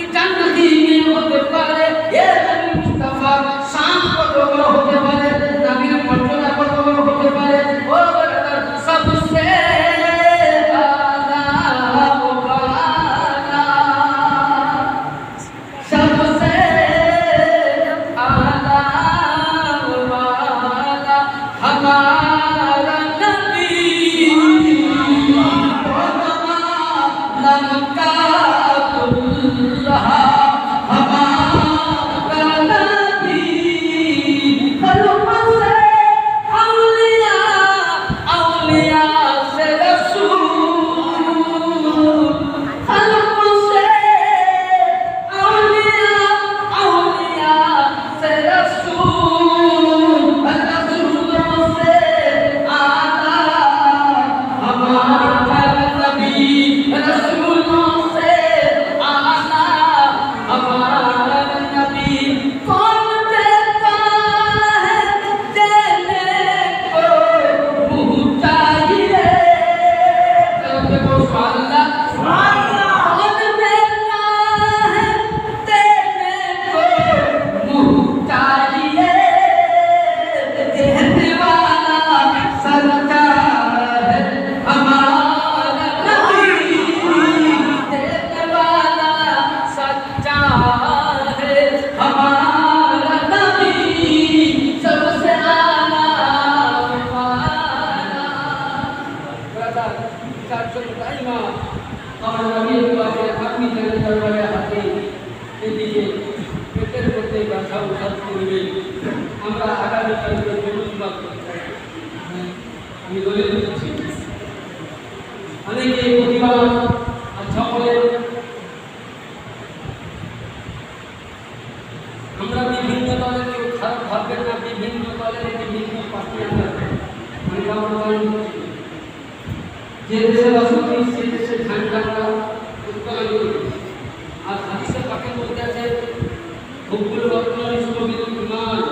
অনুযায়ী আমরা আগামীকালকে প্রতিবাদ করতে চাই। আমি দলিল দিচ্ছি, অনেকে প্রতিবাদ আর সকলের আমরা বিভিন্ন দলের কেউ খারাপ ভাববেন না, বিভিন্ন দলের বিভিন্ন পার্টি আমরা যে দেশে বসতি সে দেশে ঝান্ডা আমরা উত্তোলন করি। আর হাদিসে পাকে বলতে আছে হুব্বুল ওয়াতন ইসলামিল ঈমান,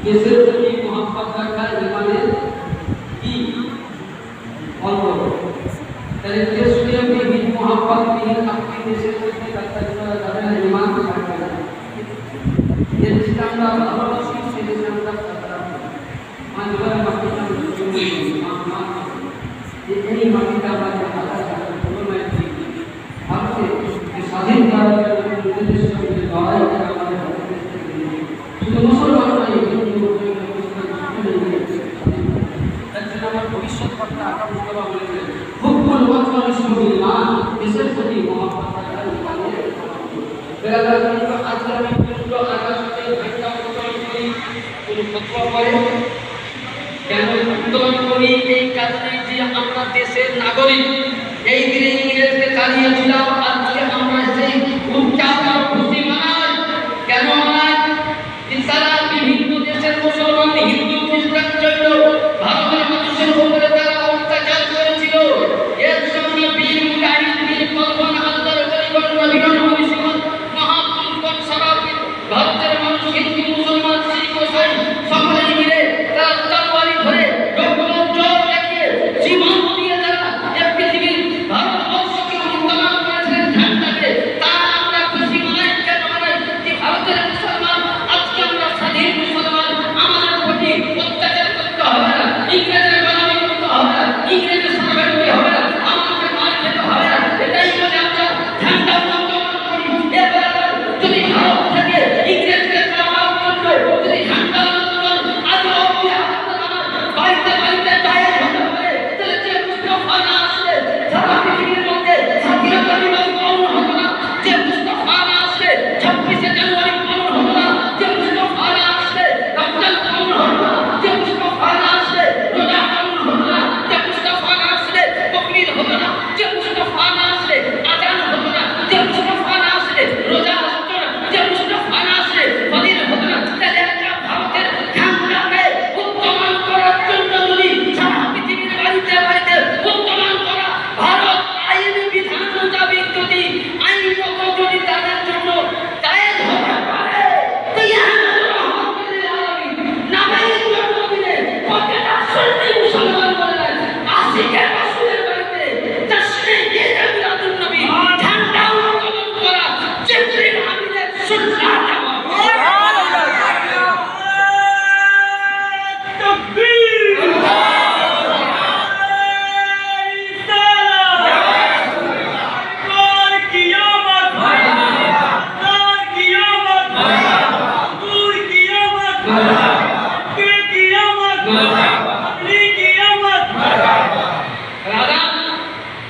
দেশের প্রতি মহব্বত রাখা ঈমানের কি অঙ্গ। তাহলে দেশকে বিহিত মহব্বত বিহীন আপনি দেশের প্রতি রাখতে যাবেন না, ঈমান থাকবে না। যে দেশকে আমরা ভালোবাসি সে দেশে আমরা মানবার মাটিটা এই মাটিটা আমাদের ভারতে স্বাধীন ভারতের লড়াই শুধু মুসলমান নয়, আমার ভবিষ্যৎ কথা আকাম মুস্তফা বলেছেন হুব্বুল ওয়াতন ইসলামিল ঈমান, দেশের প্রতি মহব্বত রাখা ঈমানের আজকে আমি পুরো আকাশকে একটা উত্তোলন করি, কোনো ফতোয়া পড়ে কেন উত্তোলন করি? এই কারণে যে আমরা দেশের নাগরিক, এই দিনে ইংরেজকে চালিয়েছিলাম, আজকে আমরা সেই উচ্চারণ খুশি মানাই। কেন মানাই? তারা বিভিন্ন দেশের মুসলমান, হিন্দু, খ্রিস্টান জন্য ভারতের মানুষের উপরে তারা অত্যাচার করেছিল। এর সঙ্গে বীর মুজাহিদ, বীর কলবন, আল্লাহর ওলিগণ, নবীগণ, মুর্শিদগণ, মহাপুরুষগণ সারা ভারতের মানুষ, হিন্দু, মুসলমান, শিখ, ইসাই সকলে মিলে তারা তরবারি ধরে জোর দেখিয়ে জীবন দিয়ে তারা এই পৃথিবীর ভারতবর্ষকে উত্তোলন করেছিলেন ঝান্ডাকে। তা আমরা খুশি মানাই। কেন মানাই? যে ভারতের মুসলমান, আজকে আমরা স্বাধীন মুসলমান, আমাদের প্রতি অত্যাচার করতে হবে না, ইংরেজের গোলামি করতে হবে না, ইংরেজের সরকারি হবে না, আমাদের মার খেতে হবে না। এটাই বলে আমরা ঝান্ডা উত্তোলন করি। এবার যদি ভারত থেকে ইংরেজকে প্রভাব করলো, যদি ঝান্ডা উত্তোলন আজ অব্দি বাড়িতে বাড়িতে দায়ের হতে পারে, তাহলে যে মুস্তফা না আসলে সারা পৃথিবীর মধ্যে স্বাধীনতা দিবস পালন হতো না, যে মুস্তফা না আসলে 26শে জানুয়ারি পালন হতো না, যে মুস্তফা না আসলে রমজান পালন হতো না, যে মুস্তফা না আসলে রোজা পালন হতো না, যে মুস্তফা না আসলে বকরিদ হতো না, যে মুস্তফা না আসলে আজান হতো না, যে মুস্তফা না আসলে রোজা হতো না, যে মুস্তফা না আসলে ফজির হতো না। তাহলে একটা ভারতের ঝান্ডাকে উত্তোলন করার জন্য যদি সারা পৃথিবীর বাড়িতে বাড়িতে উত্তোলন করা, ভারত আইন বিধান মোতাবেক যদি আইনত যদি তাদের জন্য জায়েজ হতে পারে, তো নামের জন্মদিনে প্রত্যেকটা সুন্নি মুসলমান বলেন আশিকে রাসূলের বাড়িতে জশ্নে ঈদ মিলাদুন নবী ঝান্ডা উত্তোলন করা জিবরিল আমিনের সুন্নাত।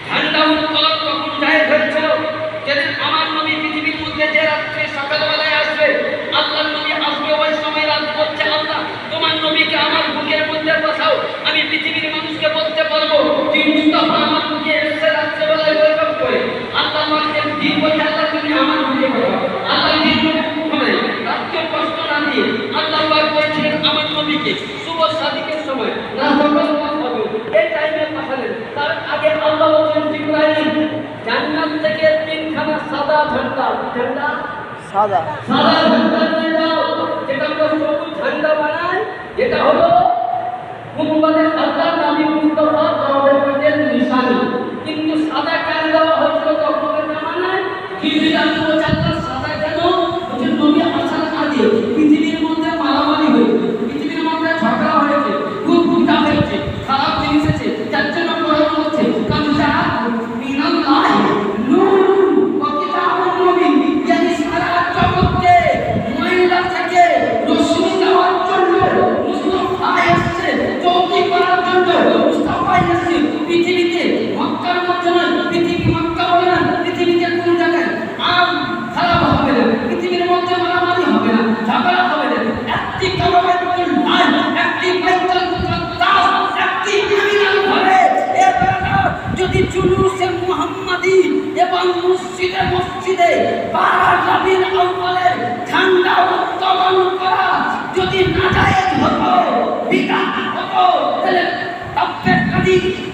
ঝান্ডা উত্তোলন কখন জায়েজ হয়েছিল? যেদিন আমার নবী পৃথিবীর মধ্যে যে রাত্রে সকালবেলায় আসবে, আল্লাহর নবী আসবে, ওই সময় রাত করছে, আল্লাহ তোমার নবীকে আমার বুকের মধ্যে বসাও, আমি পৃথিবীর মানুষকে বলতে পারবো তুই মুস্তাফা আমার বুকে এসে রাত্রেবেলায় ওয়েলকাম করে। আল্লাহ নবীকে দিন বলছে আল্লাহ তুমি আমার বুকে বসাও, আল্লাহ দিন শুনে রাতকে কষ্ট না দিয়ে আল্লাহ পাক বলেছিলেন আমার নবীকে শুভ সাদিকের সময় না সকালবেলা হবে এই টাইমে পাঠালেন। তার আগে আল্লাহ বলেছেন জিবরাইল জান্নাত থেকে 3খানা সাদা ঝান্ডা, ঝান্ডা সাদা সাদা ঝান্ডা নিয়ে যাও, যেটা আমরা সবুজ ঝান্ডা বানাই, যেটা হলো মুহাম্মদের আল্লাহ নবী মুস্তাফা দরবেশের নিশানি। কিন্তু সাদা কেন দেওয়া হয়েছিল তখনকার জামানায়? হিজরা 50 সাদা কেন? যে নবী আসার আগে পৃথিবীর মধ্যে মারামারি হয়েছে, পৃথিবীর মধ্যে ঝগড়া হয়েছে, খুব ফুটা হয়েছে, খারাপ জিনিস এসেছে, যার জন্য প্রয়োগ হচ্ছে কাজা মিনাল্লাহ নূরুন ওয়া কিতাবুন মুবিন, yani সারা জগৎকে ময়লা থেকে রশ্মি দেওয়ার জন্য মুস্তাফা এসেছে, চৌকি করার জন্য মুস্তাফা এসেছে।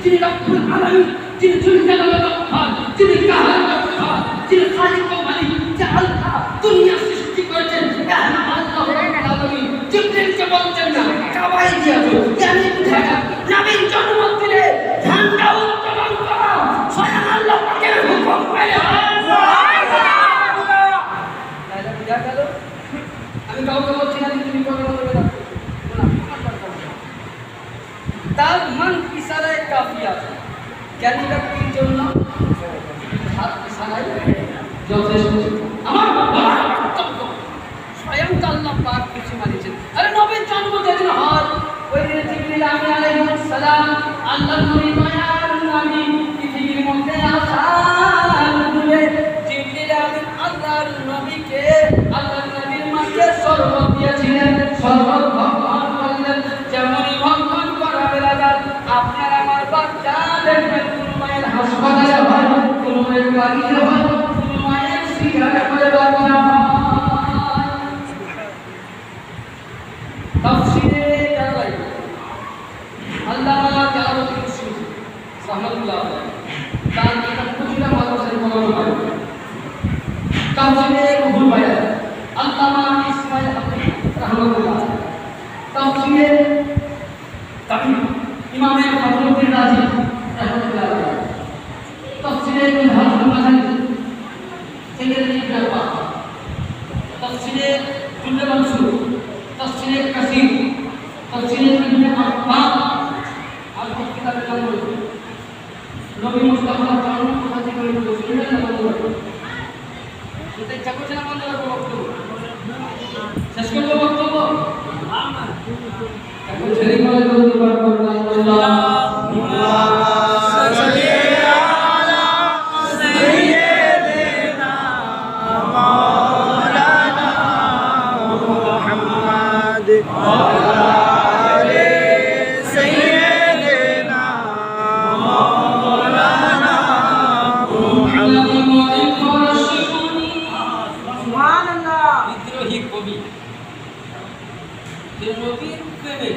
যিনি রব্বুল আলামিন, যিনি জুল জালালের রহমান, যিনি কাহার রহমান, যিনি খালিক ও মালিক, যে আল্লাহ দুনিয়া সৃষ্টি করেছেন, আল্লাহ রব্বুল আলামিন জিবরিলকে বলছেন না কাবাই দিয়াছো জানি কোথায় নবীর জন্ম দিলে ঝান্ডা উত্তোলন করো, স্বয়ং আল্লাহ পাকের হুকুম পেয়ে আমি কাউকে বলছি না তুমি করে বলবে না, তার মন ইশারায় কাফি আছে। জ্ঞানী ব্যক্তির জন্য হাত ইশারায় যথেষ্ট। আমার বক্তব্য স্বয়ং আল্লাহ পাক কিছু মানিয়েছেন। আরে নবীর জন্ম যেদিন হয় ওই দিন জিবরিল আমিন আলাইহিস সালাম আল্লাহর নবী মায়ার নবী পৃথিবীর মধ্যে আসার পূর্বে জিবরিল আমিন আল্লাহর নবীকে আল্লাহর নবীর মাকে শরবত দিয়েছিলেন, শরবত ভক্ষণ করলেন। যেমনই ভক্ষণ করাবে রাজার আপনার আমার বাচ্চা দেখবেন কোন মায়ের হাসপাতালে হয়, কোন মায়ের বাড়িতে হয়, কোন মায়ের শিকারে করে বাচ্চা হয়। তাফসীরে জালাল আল্লামা জালালউদ্দিন সুয়ুতী রাহমাতুল্লাহ তার কিতাব কুতুবে মাদ্রাসায় পড়ানো হয়। তাফসীরে রুহুল বায়ান আল্লামা ইসমাঈল হাফিজ রাহমাতুল্লাহ, তাফসীরে কাবীর ইমাম ফখরুদ্দিন রাজি রাহমাতুল্লাহ, তাফসীরে মিনহাজুল মাসানিদ সাইয়্যিদ ইবনে আব্বাস, তাফসীরে জুল্লে মানসুর, তাফসীরে কাসীর, তাফসীরে ইবনে আব্বাস। আর কিতাবের নাম হলো নবী মুস্তাফার জন্ম কোথা থেকে হলো শুনলেন না বন্ধু? শুনতে ইচ্ছা করছে না বন্ধু? বক্তব্য শেষ করবো বক্তব্য। এখন ছেড়ে বলে বন্ধু বার করবো আল্লাহ বিদ্রোহী কবি যে নবীর প্রেমে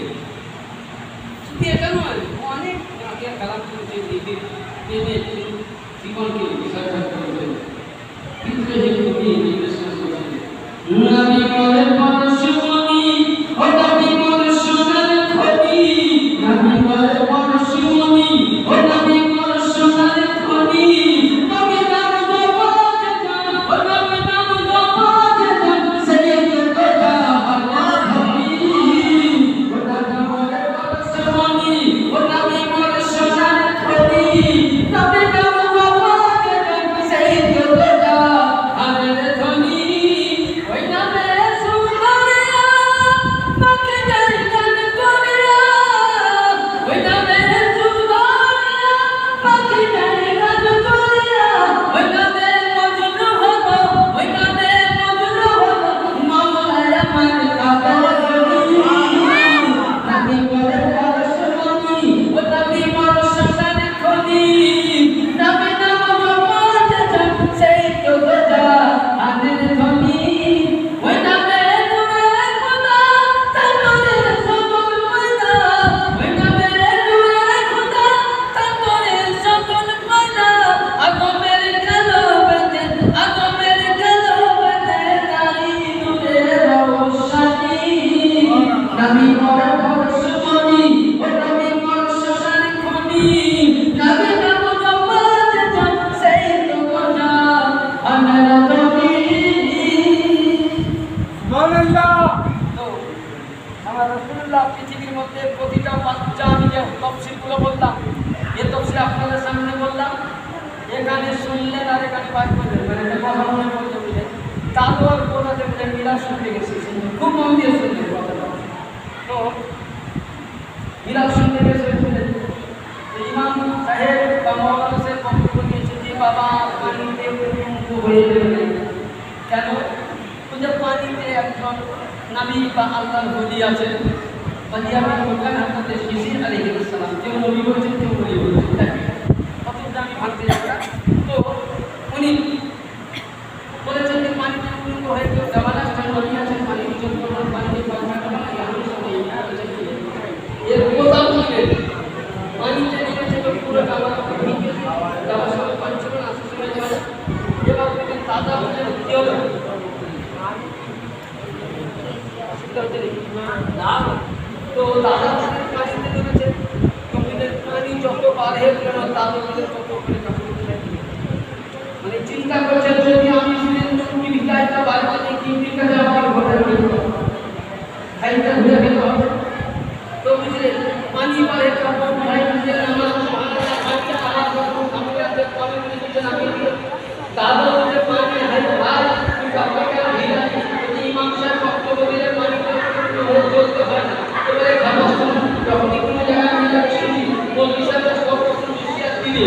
শুধু এটা নয়, অনেক আগের কালাম করেছে নিজের প্রেমে জীবনকে বিসর্জন করেছেন। বিদ্রোহী কবি নির্দেশনা করেছেন নবী বলে পরশুমণি ও নবী বলে সোনার খনি, নবী বলে পরশুমণি ও নবী বলে সোনার খনি, নবী নাম জপাতে যান ও নবী নাম জপাতে যান সৈয়দ তোজা আল্লাহ খনি, ও নবী বলে পরশুমণি ও নবী বলে সোনার খনি, নবী নাম জপাতে যান সৈয়দ তোজা আল্লাহ খনি। ওই নামে সুন্দরিয়া পাকে যাই গান করিয়া, ওই নামে সুন্দরিয়া পাকে যাই গান করিয়া, ওই নামে মজনু হলো, ওই নামে মজনু হলো মাওলায় আমার কাবালি। নবী বলে পরশুমণি ও নবী বলে সোনার খনি, নবী নাম জপাতে যান সৈয়দ তোজা আনের খনি। ওই নামে নূরে খোদা তার নূরের সকল পয়দা, ওই নামে নূরে খোদা তার নূরের সকল পয়দা, আগমের কালো বেদে, আগমের কালো বেদে তারি নূরের রওশনী। নবী বলে পরশুমণি ও নবী বলে সোনার খনি, নবী নাম জপাতে যান সৈয়দ তোজা আনের খনি। তো আমার রাসূলুল্লাহ পৃথিবীর মধ্যে প্রতিটা বাচ্চা, আমি যে তফসিলগুলো বললাম এই তফসিল আপনাদের সামনে বললাম, এখানে শুনলেন আর এখানে বাদ করলেন, মানে একটা কথা মনে পড়তে বুঝলেন। তারপর কোথাতে বলে মিলাদ শুনতে গেছি, খুব মন দিয়ে শুনলেন কথাটা। তো মিলাদ শুনতে গেছে শুনলেন ইমাম সাহেব বা মৌলানা সাহেব বক্তব্য দিয়েছে যে বাবা পানিতে মুক্ত হয়ে যাবে। কেন? যে পানিতে একজন নবী বা আল্লাহর ওলি আছেন, বাদিয়াবাদ বললেন হযরত খিজির আলাইহিস সালাম, কেউ নবী বলছেন কেউ ওলি বলছেন, কতটা আমি ভাবতে যাব না। তো উনি বলেছেন যে পানিতে মুক্ত হয়ে কেউ জামানা নবী আছেন, পানিতে চলতে পানিতে পানিতে পানিতে এর কথা বললেন পানিতে নেমেছে অসুবিধা হচ্ছে না। তো দাদা তাদের পানিতে নেমেছে, জমিনের পানি যত বাড়ে কেন দাদা তাদের তত করে মানে চিন্তা করছেন যদি আমি জীবিকাটা বাড়িতে জীবিকাটা আমার ঘরে খাইতে ঘুরে খেতে হবে। তো বুঝলেন পানি বাড়ে তখন ভাই বুঝলেন আমার দাদা বলে পানি হাই ভাই বাবাকে ভিড়া যদি ইমাম সাহেব বক্তব্য দিলে পানি চলতে হয় না। এবারে খাবার যখনই কোনো জায়গায় আমি যাচ্ছি বলবি সাহেব কখন হুঁশিয়ার দিলে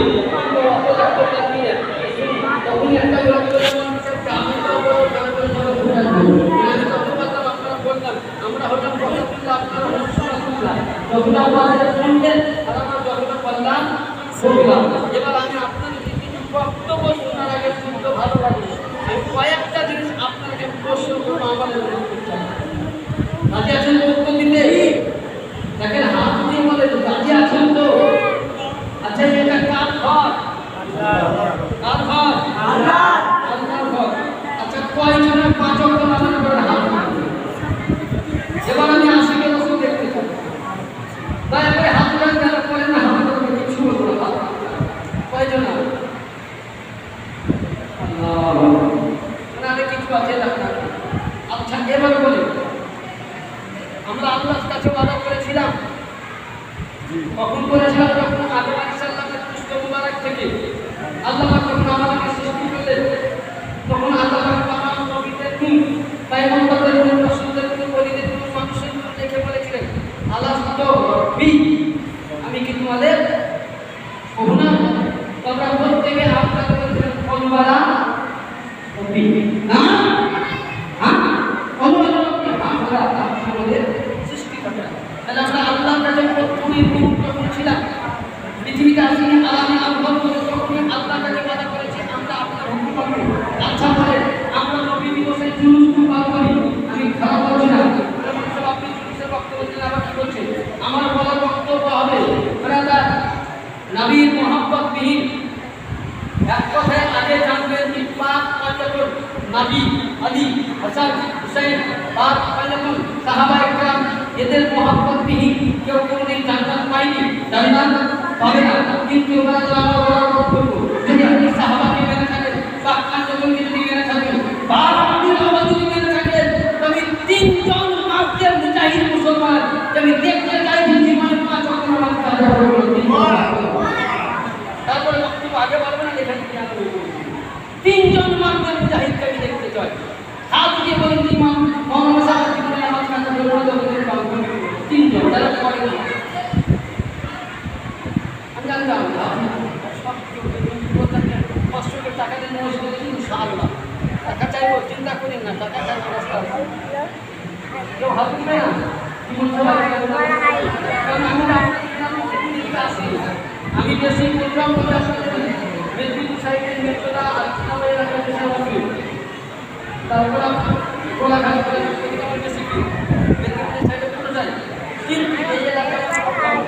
তখনই একটা আমরা হলাম যখন আমাদের শুনলেন আর আমরা যতটা পারলাম শুনলাম। এবার আমি আপনাদের কিছু বক্তব্য শোনার আগে শুনতে ভালো লাগে আমি কয়েকটা জিনিস আপনাকে প্রশ্ন করবো আমার রাজি আছেন তো উত্তর দিতে? দেখেন হাত দিয়ে বলে রাজি আছেন তো? আচ্ছা এটা কার ঘর? কার ঘর? আল্লাহর ঘর। আচ্ছা কয়জনের 5 ওয়াক্ত নামাজ পড়ে হাত? এবার আমি আশিকে বছর দেখতে চাই তাই এবারে হাত উঠান যারা করেন না হাত উঠান কিছু বলবো না কয়জন? মানে আমি কিছু আছে না। আচ্ছা এবার বলি আমরা আল্লাহর কাছে ওয়াদা করেছিলাম কখন করেছিলাম? যখন আদম আলাইহিস সালামের পুষ্ট মুবারক থেকে আল্লাহ পাক যখন আমাদেরকে সৃষ্টি করলেন তখন আল্লাহ পাক তামাম নবীদের নূর পয়গম্বরদের নূর রাসূলদের নূর ওলিদের নূর মানুষের নূর দেখে বলেছিলেন আলাস্তু বি আমি কি তোমাদের প্রভু না? তোমরা প্রত্যেকে আপনাকে বলেছিলেন কলবারা বি না হ্যাঁ কলবারা বি আমরা আমাদের সৃষ্টিকর্তা। তাহলে আমরা আল্লাহর কাছে প্রথমেই গুরুত্বপূর্ণ ছিলাম পৃথিবীতে আসি আলামী আল্লাহ করে যখন আল্লাহর কাছে ওয়াদা করেছি আমরা আপনার হুকুম পাবো। আচ্ছা বলে আমরা নবী দিবসে জুলুস পালন করি আমি খারাপ বলছি না সব আপনি জুলুসের বক্তব্য দিলেন আবার কি বলছেন? আমার বলার বক্তব্য হবে ব্রাদার নবীর মোহাম্মত বিহীন এক কথায় আগে জানবেন কি 5 নবী আলী হাসান হুসাইন 5 সাহাবায়ে কেরাম এদের মোহাম্মত বিহীন কেউ কোনোদিন জান্নাত পায়নি জান্নাত পাবে না। কিন্তু ব্রাদার আমার বলার বক্তব্য যদি আপনি সাহাবাকে মেনে থাকেন 55 জনকে যদি মেনে থাকেন 12 নবীর আওয়াজ যদি মেনে থাকেন তবে 3 জন মার্কের মুজাহিদ মুসলমান আমি দেখতে চাই জীবনে 5 ওয়াক্ত নামাজ কাজা করবেন। তারপরে বক্তব্য আগে বলবেন না এখানে কি আমি 3 জন মার্কের মুজাহিদকে আমি দেখতে চাই। হাত দিয়ে বলেন ইমাম মোহাম্মদ সাহেব জীবনে নামাজ কাজা করবেন 3 জন তারা করে না আমি জানতাম সব 500 টাকা দিয়ে মসজিদে ইনশাআল্লাহ টাকা চাইবো চিন্তা করেন না টাকা চাইবো রাস্তা কেউ হাত দিবে না আমি বেশি প্রোগ্রাম করে মেদিনীপুর সাইডের মেট্রোটা তারপর গোলাঘাট করে বেশি মেদিনীপুর সাইডে চলে যায় কিন্তু এই এলাকায়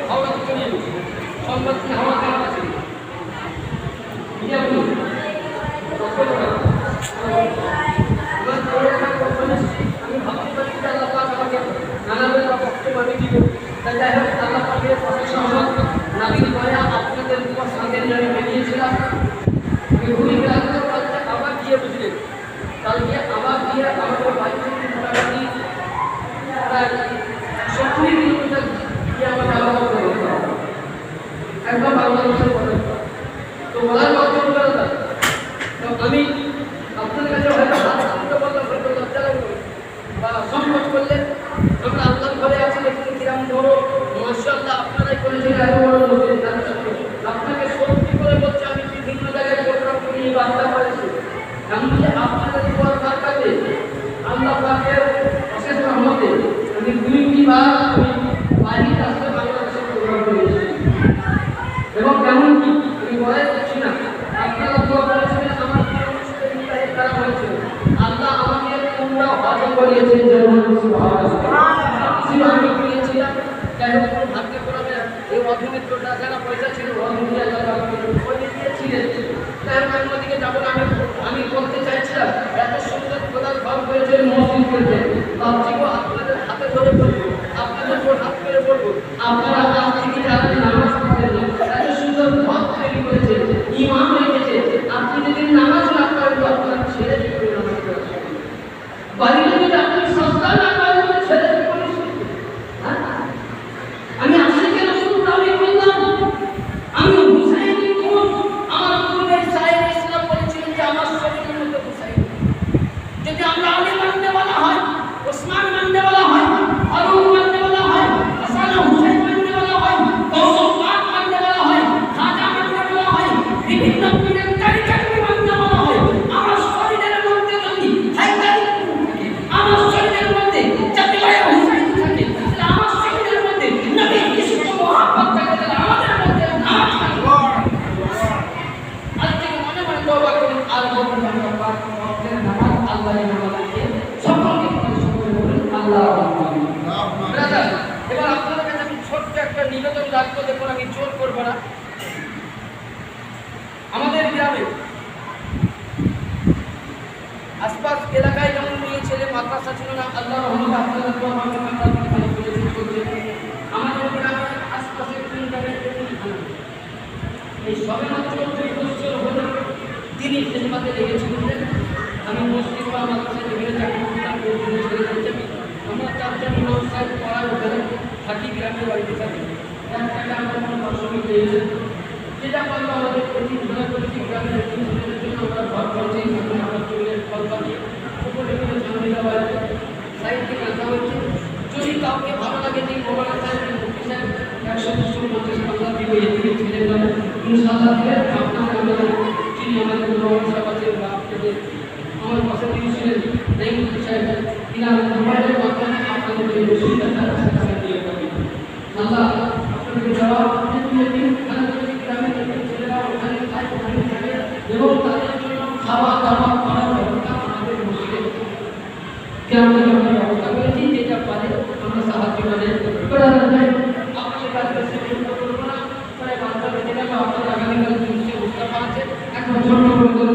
হাওড়া চলে সংবাদ হাওড়া দেওয়া আছে আমি ভাবতে পারি যে আল্লাহ পাক আমাকে নানাবেলা বক্তব্য আমি দিব তাই যাই হোক আল্লাহ পাকের সহমত নাবির দয়া আপনাদের উপর সাথে আমি বেরিয়েছিলাম আমি ঘুরে গেলাম কালকে আবার গিয়ে বুঝলেন কালকে আবার গিয়ে আমাদের বাড়ি থেকে মোটামুটি প্রায় 70 কিলোমিটার গিয়ে আমাকে আবার একদম বাংলাদেশের পরে তো বলার বক্তব্য তো আমি আপনাদের কাছে হয়তো বললাম হয়তো লজ্জা লাগবে বা সংকট করলে আমরা আল্লাহর ঘরে আছি দেখুন কিরাম বড় মাশাআল্লাহ আপনারাই করেছেন এত বড় লোকের আপনাকে সত্যি করে বলছি আমি বিভিন্ন জায়গায় প্রোগ্রাম করি বার্তা করেছি এমনকি আপনাদের উপর বার্তাতে আল্লাহ পাকের অশেষ রহমতে আমি 2টি বার আমি বাইরে আসতে বাংলাদেশে প্রোগ্রাম করেছি এবং এমনকি আমি বলাই করছি না আপনারা দোয়া করেছিলেন আমার তারা হয়েছিল আল্লাহ আমাকে তোমরা হজম করিয়েছেন আমি গিয়েছিলাম যাই হোক কোনো ভাগ্যে করাবে এই অধমিত্র টাকা পয়সা ছিল দিয়েছিলেন তাই হোক আমি ওদিকে যাবো না আমি বলতে চাইছিলাম এত সুন্দর খোদার ঘর হয়েছে মসজিদ করেছে ভাবছি আপনাদের নিবেদন রাখবো, দেখুন আমি জোর করবো না। আমাদের গ্রামে আশপাশ এলাকায় যেমন মেয়ে ছেলে মাদ্রাসা ছিল না, আল্লাহ রহমতে আপনাদের দোয়া মানতে পারবেন, ভালো করেছেন চলছে। আমাদের গ্রামে আশপাশে কোন জায়গায় এই সবে মাত্র 2 বছর হলো তিনি খেদমাতে লেগেছিলেন। আমি মসজিদ বা মাদ্রাসায় যেখানে চাকরি করতাম ওই ছেড়ে দিয়েছি। আমরা 4 জন লোক সাহেব পড়ার ওখানে থাকি, গ্রামের বাড়িতে থাকি। এক টাকা আমরা কোনো ফসলই পেয়েছি, যেটা করলো আমাদের প্রতি ঘোরা করেছি গ্রামের ছেলেদের জন্য আমরা ঘর করছি, এখন আমরা চুলের ফল পাচ্ছি, উপরে করে ঝামেলা বাড়ছে, সাইড থেকে রাখা হচ্ছে। যদি কাউকে ভালো লাগে যে মোবাইল সাহেব মুক্তি সাহেব 150 টাকা দিব, এদিকে ছেলে যাবে ইনশাআল্লাহ দিলে আপনাদের আমাদের যিনি আমাদের মোবাইল সাহেব আছে বা আপনাদের আমার পাশে তিনি ছিলেন এই মুক্তি সাহেব, তিনি মোবাইলের মাধ্যমে আপনাদের এই রসিদটা দিয়ে পাবেন। আল্লাহ আপনাদের জবাব দিয়ে দিন, গ্রামের ছেলেরা ওখানে খায়, ওখানে থাকে এবং তাদের জন্য খাবার দাবার করার ব্যবস্থা আমাদের মসজিদে গ্রামে আমরা ব্যবস্থা করেছি। যেটা পারে আমরা সাহায্য করা যায়। আপনাদের কাছে সেটা করবো না, প্রায় 5টা বেজে গেল। আপনাদের আগামীকাল বুঝতে পারছে এখন ছোট করে